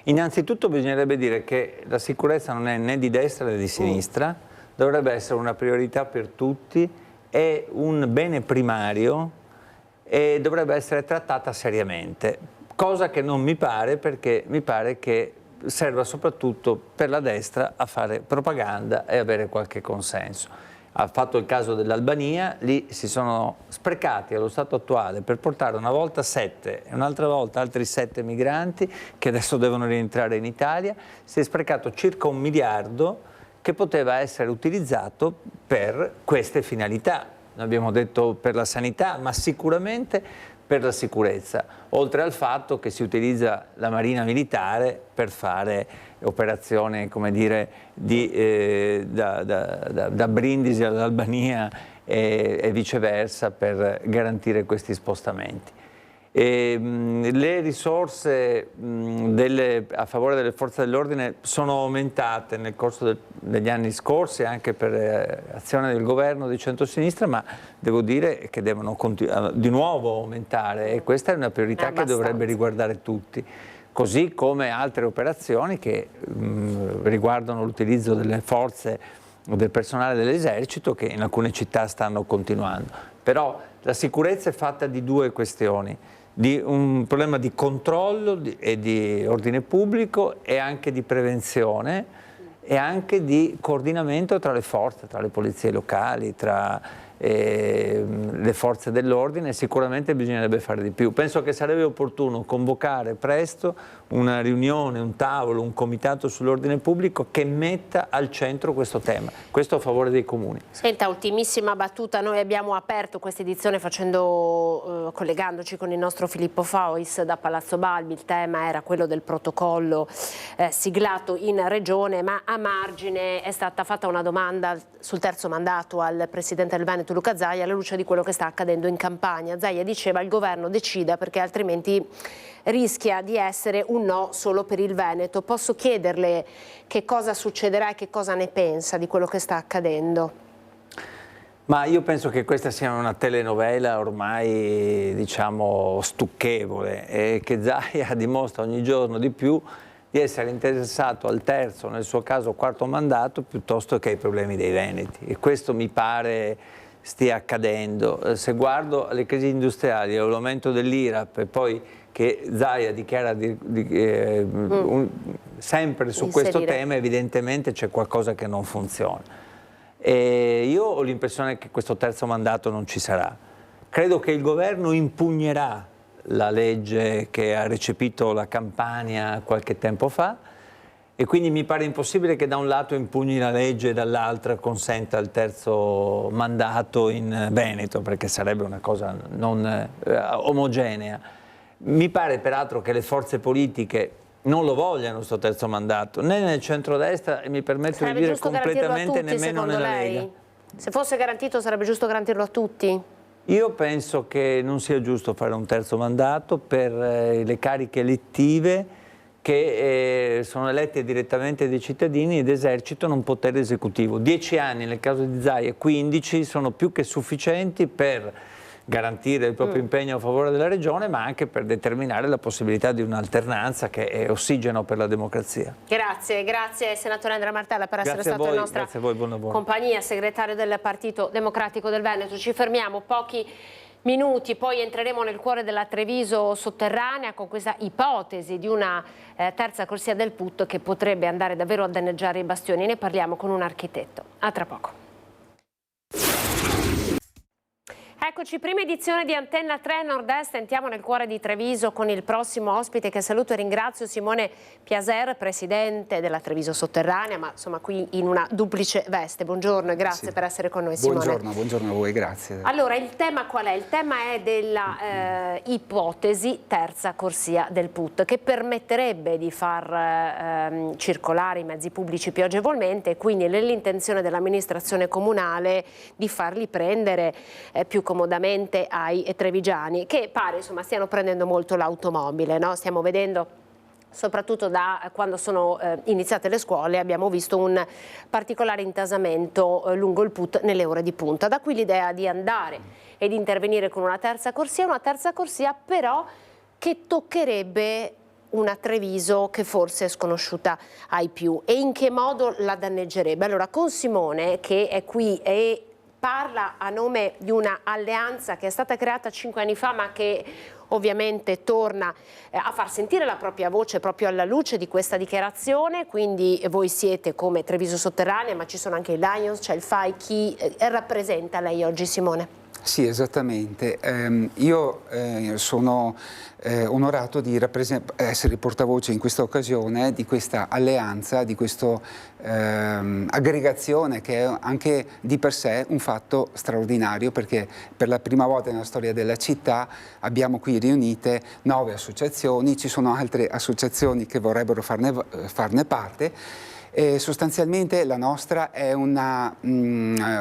Innanzitutto bisognerebbe dire che la sicurezza non è né di destra né di sinistra, dovrebbe essere una priorità per tutti, è un bene primario e dovrebbe essere trattata seriamente, cosa che non mi pare, perché mi pare che serva soprattutto per la destra a fare propaganda e avere qualche consenso. Ha fatto il caso dell'Albania, lì si sono sprecati allo stato attuale per portare una volta 7 e un'altra volta altri 7 migranti che adesso devono rientrare in Italia, si è sprecato circa 1 miliardo che poteva essere utilizzato per queste finalità. Abbiamo detto per la sanità, ma sicuramente per la sicurezza, oltre al fatto che si utilizza la Marina Militare per fare operazioni, come dire, da Brindisi all'Albania e viceversa per garantire questi spostamenti. Le risorse a favore delle forze dell'ordine sono aumentate nel corso degli anni scorsi anche per azione del governo di centrosinistra, ma devo dire che devono di nuovo aumentare e questa è una priorità che dovrebbe riguardare tutti, così come altre operazioni che riguardano l'utilizzo delle forze del personale dell'esercito che in alcune città stanno continuando. Però la sicurezza è fatta di 2 questioni. Di un problema di controllo e di ordine pubblico e anche di prevenzione e anche di coordinamento tra le forze, tra le polizie locali, tra le forze dell'ordine. Sicuramente bisognerebbe fare di più. Penso che sarebbe opportuno convocare presto una riunione, un tavolo, un comitato sull'ordine pubblico che metta al centro questo tema, questo a favore dei comuni.
Senta, ultimissima battuta, noi abbiamo aperto questa edizione collegandoci con il nostro Filippo Fois da Palazzo Balbi, il tema era quello del protocollo siglato in regione, ma a margine è stata fatta una domanda sul terzo mandato al Presidente del Veneto Luca Zaia alla luce di quello che sta accadendo in Campania. Zaia diceva il governo decida perché altrimenti rischia di essere un no solo per il Veneto. Posso chiederle che cosa succederà e che cosa ne pensa di quello che sta accadendo?
Ma io penso che questa sia una telenovela ormai, diciamo, stucchevole e che Zaia dimostra ogni giorno di più di essere interessato al terzo, nel suo caso quarto mandato, piuttosto che ai problemi dei veneti. E questo mi pare stia accadendo. Se guardo le crisi industriali, l'aumento dell'IRAP e poi che Zaia dichiara sempre su questo tema, evidentemente c'è qualcosa che non funziona. E io ho l'impressione che questo terzo mandato non ci sarà. Credo che il governo impugnerà la legge che ha recepito la Campania qualche tempo fa e quindi mi pare impossibile che da un lato impugni la legge e dall'altra consenta il terzo mandato in Veneto, perché sarebbe una cosa non omogenea. Mi pare peraltro che le forze politiche non lo vogliano questo terzo mandato, né nel centrodestra e mi permetto di dire completamente nemmeno nella Lega.
Se fosse garantito sarebbe giusto garantirlo a tutti?
Io penso che non sia giusto fare un terzo mandato per le cariche elettive che sono elette direttamente dai cittadini ed esercitano un potere esecutivo. 10 anni nel caso di Zaia, 15 sono più che sufficienti per garantire il proprio impegno a favore della regione, ma anche per determinare la possibilità di un'alternanza che è ossigeno per la democrazia.
Grazie, grazie senatore Andrea Martella per essere stato in nostra compagnia, segretario del Partito Democratico del Veneto. Ci fermiamo pochi minuti, poi entreremo nel cuore della Treviso sotterranea con questa ipotesi di una terza corsia del Put che potrebbe andare davvero a danneggiare i bastioni. Ne parliamo con un architetto. A tra poco. Eccoci, prima edizione di Antenna 3 Nord-Est, entriamo nel cuore di Treviso con il prossimo ospite che saluto e ringrazio, Simone Piaser, presidente della Treviso Sotterranea, ma insomma qui in una duplice veste. Buongiorno e grazie per essere con noi, Simone.
Buongiorno a voi, grazie.
Allora, il tema qual è? Il tema è della ipotesi terza corsia del Put, che permetterebbe di far circolare i mezzi pubblici più agevolmente e quindi nell'intenzione dell'amministrazione comunale di farli prendere più comodamente ai trevigiani, che pare insomma stiano prendendo molto l'automobile, no? Stiamo vedendo soprattutto da quando sono iniziate le scuole, abbiamo visto un particolare intasamento lungo il Put nelle ore di punta. Da qui l'idea di andare ed intervenire con una terza corsia però che toccherebbe una Treviso che forse è sconosciuta ai più. E in che modo la danneggerebbe? Allora, con Simone, che è qui e parla a nome di una alleanza che è stata creata 5 anni fa ma che ovviamente torna a far sentire la propria voce proprio alla luce di questa dichiarazione, quindi voi siete come Treviso Sotterranea ma ci sono anche i Lions, c'è il FAI, chi rappresenta lei oggi, Simone?
Sì, esattamente. Io sono onorato di essere portavoce in questa occasione di questa alleanza, di questa aggregazione che è anche di per sé un fatto straordinario, perché per la prima volta nella storia della città abbiamo qui riunite 9 associazioni, ci sono altre associazioni che vorrebbero farne parte. E sostanzialmente la nostra è una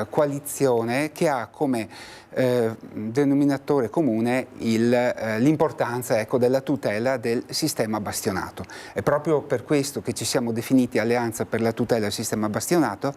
coalizione che ha come denominatore comune l'importanza della tutela del sistema bastionato. È proprio per questo che ci siamo definiti Alleanza per la tutela del sistema bastionato,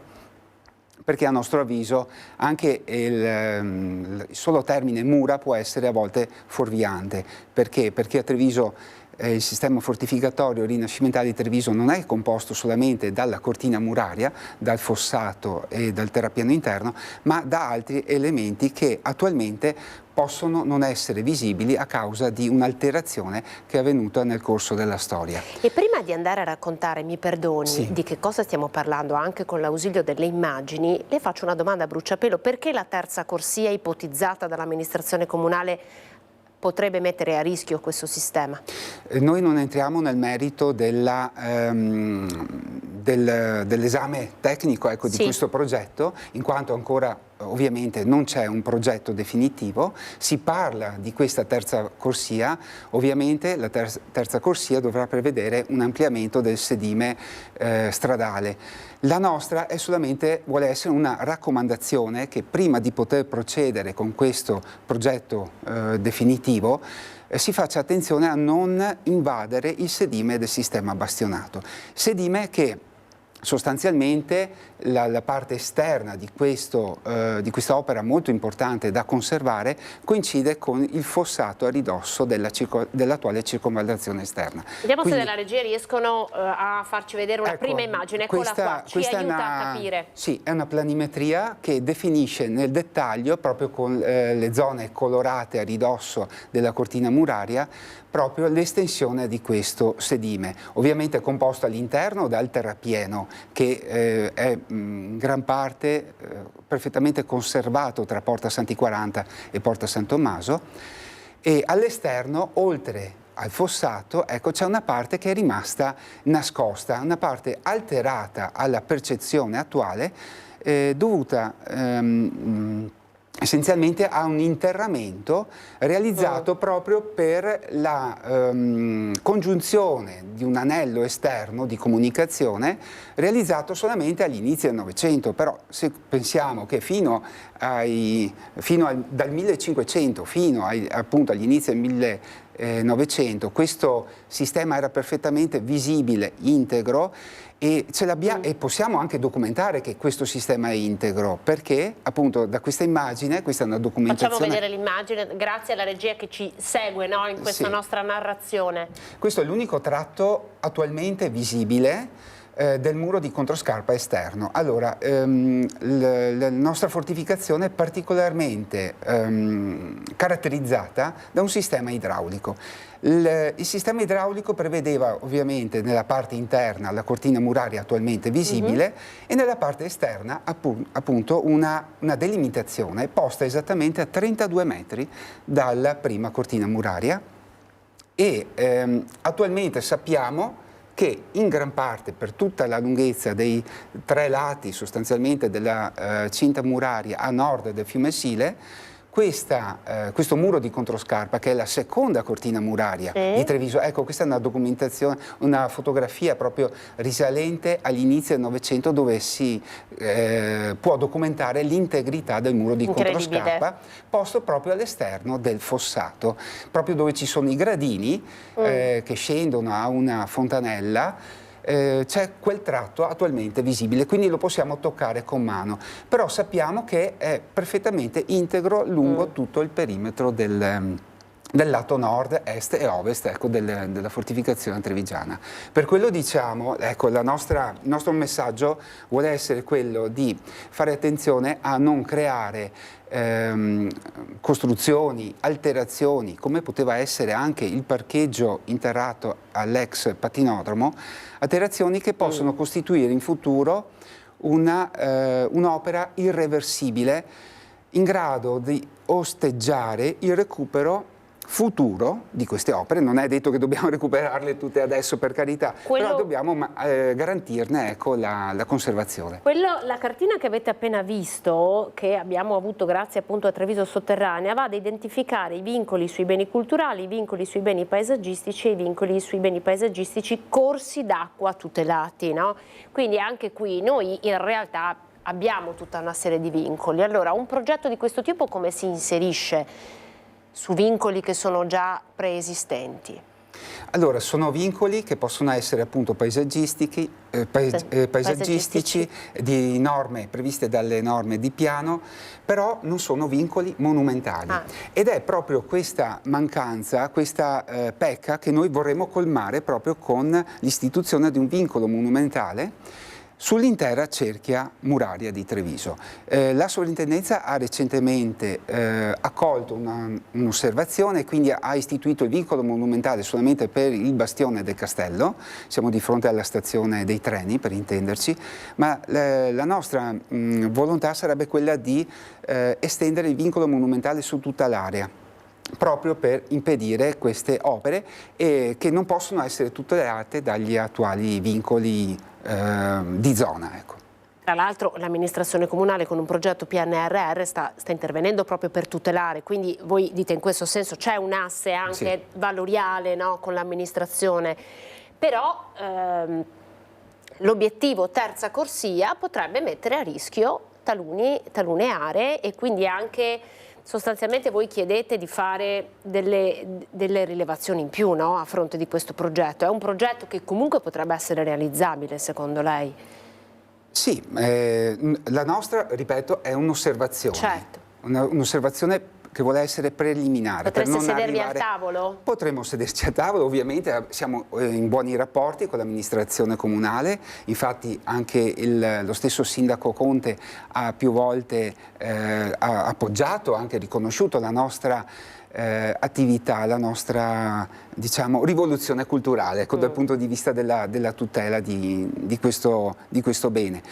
perché a nostro avviso anche il solo termine mura può essere a volte fuorviante. Perché? Perché a Treviso il sistema fortificatorio rinascimentale di Treviso non è composto solamente dalla cortina muraria, dal fossato e dal terrapiano interno, ma da altri elementi che attualmente possono non essere visibili a causa di un'alterazione che è avvenuta nel corso della storia.
E prima di andare a raccontare, mi perdoni, di che cosa stiamo parlando, anche con l'ausilio delle immagini, le faccio una domanda a bruciapelo: perché la terza corsia ipotizzata dall'amministrazione comunale potrebbe mettere a rischio questo sistema?
Noi non entriamo nel merito dell'esame tecnico di questo progetto, in quanto ancora ovviamente non c'è un progetto definitivo. Si parla di questa terza corsia, ovviamente la terza corsia dovrà prevedere un ampliamento del sedime stradale. La nostra vuole essere una raccomandazione che prima di poter procedere con questo progetto definitivo si faccia attenzione a non invadere il sedime del sistema bastionato. Sedime che sostanzialmente la parte esterna di questa opera molto importante da conservare coincide con il fossato a ridosso dell'attuale circonvallazione esterna.
Vediamo se dalla regia riescono a farci vedere una prima immagine. Eccola qua, ci aiuta a capire.
Sì, è una planimetria che definisce nel dettaglio, proprio con le zone colorate a ridosso della cortina muraria, proprio l'estensione di questo sedime. Ovviamente è composto all'interno dal terrapieno, che è in gran parte perfettamente conservato tra Porta Santi 40 e Porta San Tommaso, e all'esterno, oltre al fossato, c'è una parte che è rimasta nascosta, una parte alterata alla percezione attuale, dovuta essenzialmente a un interramento realizzato proprio per la congiunzione di un anello esterno di comunicazione realizzato solamente agli inizi del Novecento. Però se pensiamo che dal 1500 fino appunto agli inizi del 1900 questo sistema era perfettamente visibile, integro, e possiamo anche documentare che questo sistema è integro, perché appunto da questa immagine, questa è una documentazione.
Facciamo vedere l'immagine, grazie alla regia che ci segue in questa nostra narrazione.
Questo è l'unico tratto attualmente visibile del muro di controscarpa esterno. Allora, la nostra fortificazione è particolarmente caratterizzata da un sistema idraulico. Il sistema idraulico prevedeva ovviamente nella parte interna la cortina muraria attualmente visibile e nella parte esterna appunto una delimitazione posta esattamente a 32 metri dalla prima cortina muraria e attualmente sappiamo che in gran parte per tutta la lunghezza dei 3 lati sostanzialmente della cinta muraria a nord del fiume Sile, questo muro di controscarpa, che è la seconda cortina muraria di Treviso, ecco, questa è una documentazione, una fotografia proprio risalente agli inizi del Novecento, dove si può documentare l'integrità del muro di controscarpa, posto proprio all'esterno del fossato, proprio dove ci sono i gradini che scendono a una fontanella. C'è quel tratto attualmente visibile, quindi lo possiamo toccare con mano, però sappiamo che è perfettamente integro lungo tutto il perimetro del lato nord, est e ovest, ecco, della fortificazione trevigiana. Per quello diciamo, ecco, il nostro messaggio vuole essere quello di fare attenzione a non creare costruzioni, alterazioni, come poteva essere anche il parcheggio interrato all'ex patinodromo, alterazioni che possono costituire in futuro un'opera irreversibile in grado di osteggiare il recupero futuro di queste opere. Non è detto che dobbiamo recuperarle tutte adesso, per carità, però dobbiamo garantirne, ecco, la conservazione.
La cartina che avete appena visto, che abbiamo avuto grazie appunto a Treviso Sotterranea, va ad identificare i vincoli sui beni culturali, i vincoli sui beni paesaggistici e i vincoli sui beni paesaggistici corsi d'acqua tutelati, no? Quindi anche qui noi in realtà abbiamo tutta una serie di vincoli. Allora, un progetto di questo tipo come si inserisce su vincoli che sono già preesistenti?
Allora, sono vincoli che possono essere appunto paesaggistici, di norme previste dalle norme di piano, però non sono vincoli monumentali. Ed è proprio questa mancanza, questa pecca che noi vorremmo colmare proprio con l'istituzione di un vincolo monumentale sull'intera cerchia muraria di Treviso. La sovrintendenza ha recentemente accolto un'osservazione, quindi ha istituito il vincolo monumentale solamente per il bastione del castello. Siamo di fronte alla stazione dei treni, per intenderci, ma la nostra volontà sarebbe quella di estendere il vincolo monumentale su tutta l'area, proprio per impedire queste opere che non possono essere tutelate dagli attuali vincoli di zona. Ecco.
Tra l'altro l'amministrazione comunale con un progetto PNRR sta intervenendo proprio per tutelare, quindi voi dite in questo senso c'è un asse anche valoriale, no, con l'amministrazione, però l'obiettivo terza corsia potrebbe mettere a rischio talune aree e quindi anche sostanzialmente voi chiedete di fare delle rilevazioni in più, no? A fronte di questo progetto. È un progetto che comunque potrebbe essere realizzabile, secondo lei?
Sì, la nostra, ripeto, è un'osservazione.
Certo.
Un'osservazione che vuole essere preliminare.
Potreste sedervi al tavolo?
Potremmo sederci a tavolo, ovviamente siamo in buoni rapporti con l'amministrazione comunale, infatti anche lo stesso sindaco Conte ha più volte appoggiato, anche riconosciuto la nostra attività, la nostra, diciamo, rivoluzione culturale, ecco, dal punto di vista della tutela di questo bene.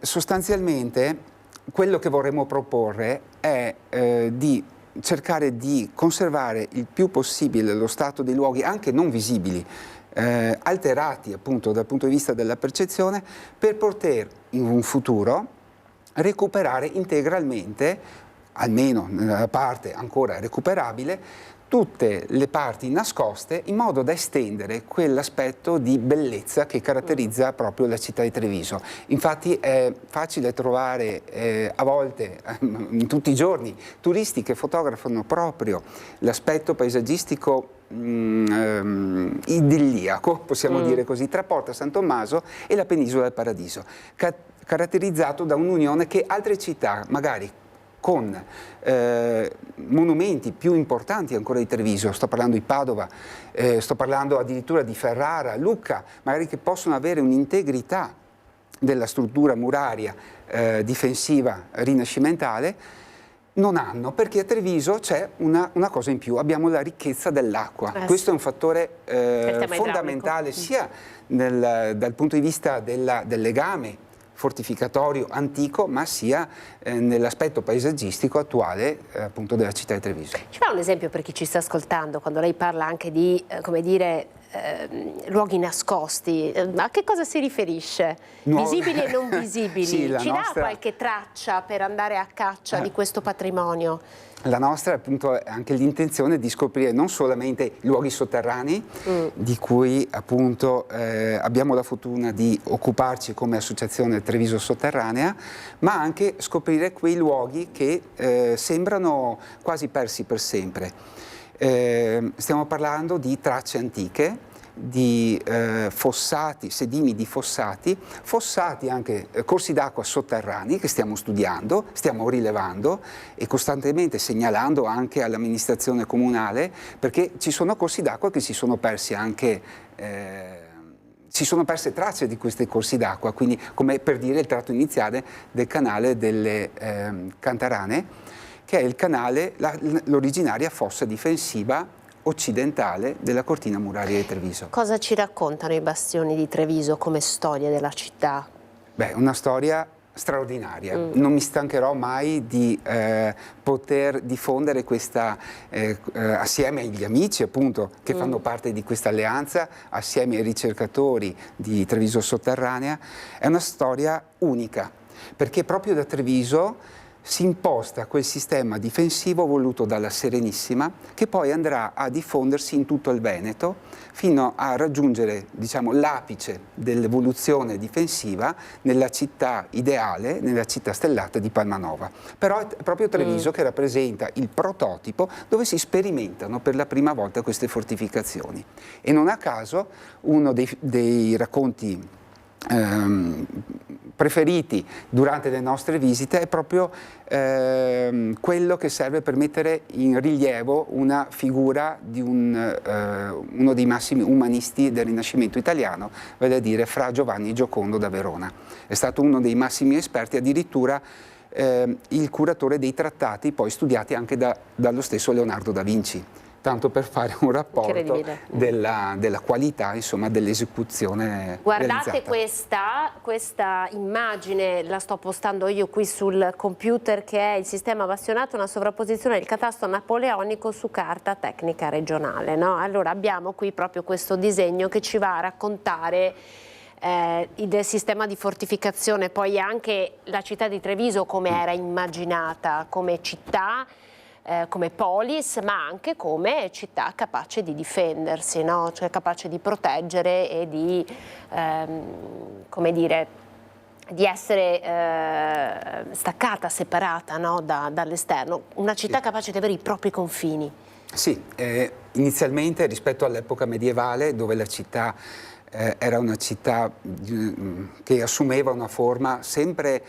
Sostanzialmente quello che vorremmo proporre è di cercare di conservare il più possibile lo stato dei luoghi, anche non visibili, alterati appunto dal punto di vista della percezione, per poter in un futuro recuperare integralmente, almeno nella parte ancora recuperabile, tutte le parti nascoste, in modo da estendere quell'aspetto di bellezza che caratterizza proprio la città di Treviso. Infatti è facile trovare a volte, in tutti i giorni, turisti che fotografano proprio l'aspetto paesaggistico idilliaco, possiamo dire così, tra Porta San Tommaso e la penisola del Paradiso, caratterizzato da un'unione che altre città, magari con monumenti più importanti ancora di Treviso, sto parlando di Padova, sto parlando addirittura di Ferrara, Lucca, magari che possono avere un'integrità della struttura muraria difensiva rinascimentale, non hanno, perché a Treviso c'è una cosa in più, abbiamo la ricchezza dell'acqua. Questo è un fattore fondamentale sia dal punto di vista del legame fortificatorio antico, ma sia nell'aspetto paesaggistico attuale appunto della città di Treviso.
Ci fa un esempio per chi ci sta ascoltando, quando lei parla anche di, come dire, luoghi nascosti, a che cosa si riferisce? Visibili e non visibili?
Sì,
ci dà qualche traccia per andare a caccia di questo patrimonio?
La nostra appunto è anche l'intenzione di scoprire non solamente i luoghi sotterranei, di cui appunto abbiamo la fortuna di occuparci come associazione Treviso Sotterranea, ma anche scoprire quei luoghi che sembrano quasi persi per sempre. Stiamo parlando di tracce antiche, di fossati, sedimi di fossati anche corsi d'acqua sotterranei che stiamo studiando, stiamo rilevando e costantemente segnalando anche all'amministrazione comunale, perché ci sono corsi d'acqua che si sono persi anche si sono perse tracce di questi corsi d'acqua, quindi come per dire il tratto iniziale del canale delle Cantarane, che è il canale, l'originaria fossa difensiva occidentale della cortina muraria di Treviso.
Cosa ci raccontano i bastioni di Treviso come storia della città?
Beh, una storia straordinaria. Non mi stancherò mai di poter diffondere questa, assieme agli amici appunto che fanno parte di questa alleanza, assieme ai ricercatori di Treviso Sotterranea. È una storia unica, perché proprio da Treviso si imposta quel sistema difensivo voluto dalla Serenissima, che poi andrà a diffondersi in tutto il Veneto fino a raggiungere, diciamo, l'apice dell'evoluzione difensiva nella città ideale, nella città stellata di Palmanova. Però è proprio Treviso che rappresenta il prototipo dove si sperimentano per la prima volta queste fortificazioni. E non a caso uno dei racconti preferiti durante le nostre visite è proprio quello che serve per mettere in rilievo una figura di uno dei massimi umanisti del Rinascimento italiano, vale a dire Fra Giovanni Giocondo da Verona. È stato uno dei massimi esperti, addirittura il curatore dei trattati poi studiati anche dallo stesso Leonardo da Vinci, tanto per fare un rapporto della qualità, insomma, dell'esecuzione.
Guardate
realizzata.
questa immagine, la sto postando io qui sul computer, che è il sistema bastionato, una sovrapposizione del catasto napoleonico su carta tecnica regionale, no? Allora abbiamo qui proprio questo disegno che ci va a raccontare del sistema di fortificazione, poi anche la città di Treviso come era immaginata come città, come polis, ma anche come città capace di difendersi, no? Cioè capace di proteggere e di, come dire, di essere staccata, separata, no? dall'esterno, una città capace di avere i propri confini.
Sì, inizialmente rispetto all'epoca medievale, dove la città era una città che assumeva una forma sempre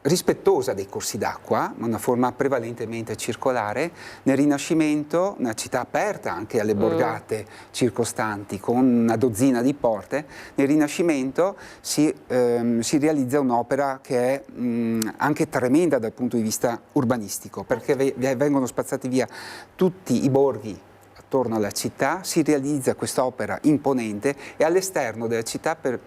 rispettosa dei corsi d'acqua, una forma prevalentemente circolare. Nel Rinascimento, una città aperta anche alle borgate circostanti, con una dozzina di porte, nel Rinascimento si realizza un'opera che è anche tremenda dal punto di vista urbanistico, perché vengono spazzati via tutti i borghi attorno alla città, si realizza quest'opera imponente e all'esterno della città per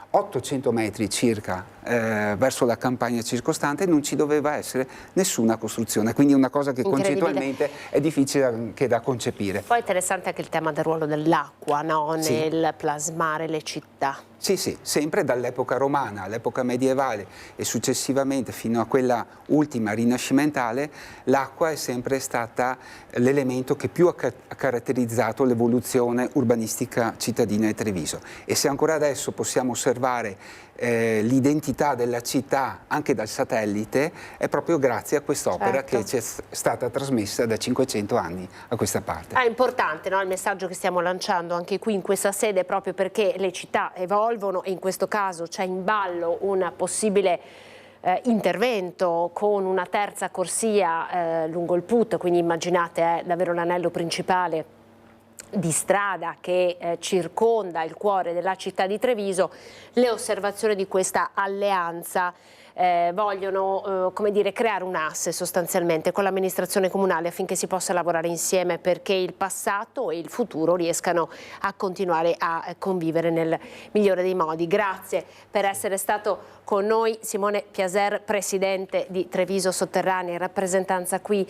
800 metri circa verso la campagna circostante non ci doveva essere nessuna costruzione, quindi una cosa che concettualmente è difficile anche da concepire.
Poi è interessante anche il tema del ruolo dell'acqua, no? Nel plasmare le città.
Sì, sì, sempre dall'epoca romana all'epoca medievale e successivamente fino a quella ultima rinascimentale, l'acqua è sempre stata l'elemento che più ha caratterizzato l'evoluzione urbanistica cittadina di Treviso. E se ancora adesso possiamo osservare l'identità della città anche dal satellite, è proprio grazie a quest'opera che ci è stata trasmessa da 500 anni a questa parte.
È importante, no? Il messaggio che stiamo lanciando anche qui in questa sede, proprio perché le città evolvono e in questo caso c'è in ballo una possibile intervento con una terza corsia lungo il PUT, quindi immaginate è davvero l'anello principale di strada che circonda il cuore della città di Treviso. Le osservazioni di questa alleanza vogliono come dire, creare un asse sostanzialmente con l'amministrazione comunale affinché si possa lavorare insieme, perché il passato e il futuro riescano a continuare a convivere nel migliore dei modi. Grazie per essere stato con noi Simone Piaser, presidente di Treviso Sotterranei, in rappresentanza qui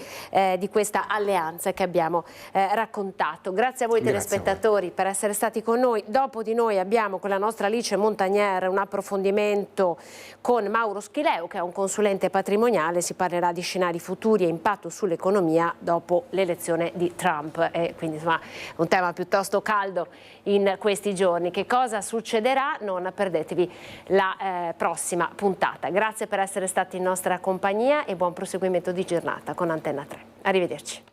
di questa alleanza che abbiamo raccontato. Grazie a voi telespettatori per essere stati con noi. Dopo di noi abbiamo con la nostra Alice Montagnier un approfondimento con Mauro Schileu, che è un consulente patrimoniale. Si parlerà di scenari futuri e impatto sull'economia dopo l'elezione di Trump, e quindi insomma un tema piuttosto caldo in questi giorni. Che cosa succederà? Non perdetevi la prossima puntata. Grazie per essere stati in nostra compagnia e buon proseguimento di giornata con Antenna 3. Arrivederci.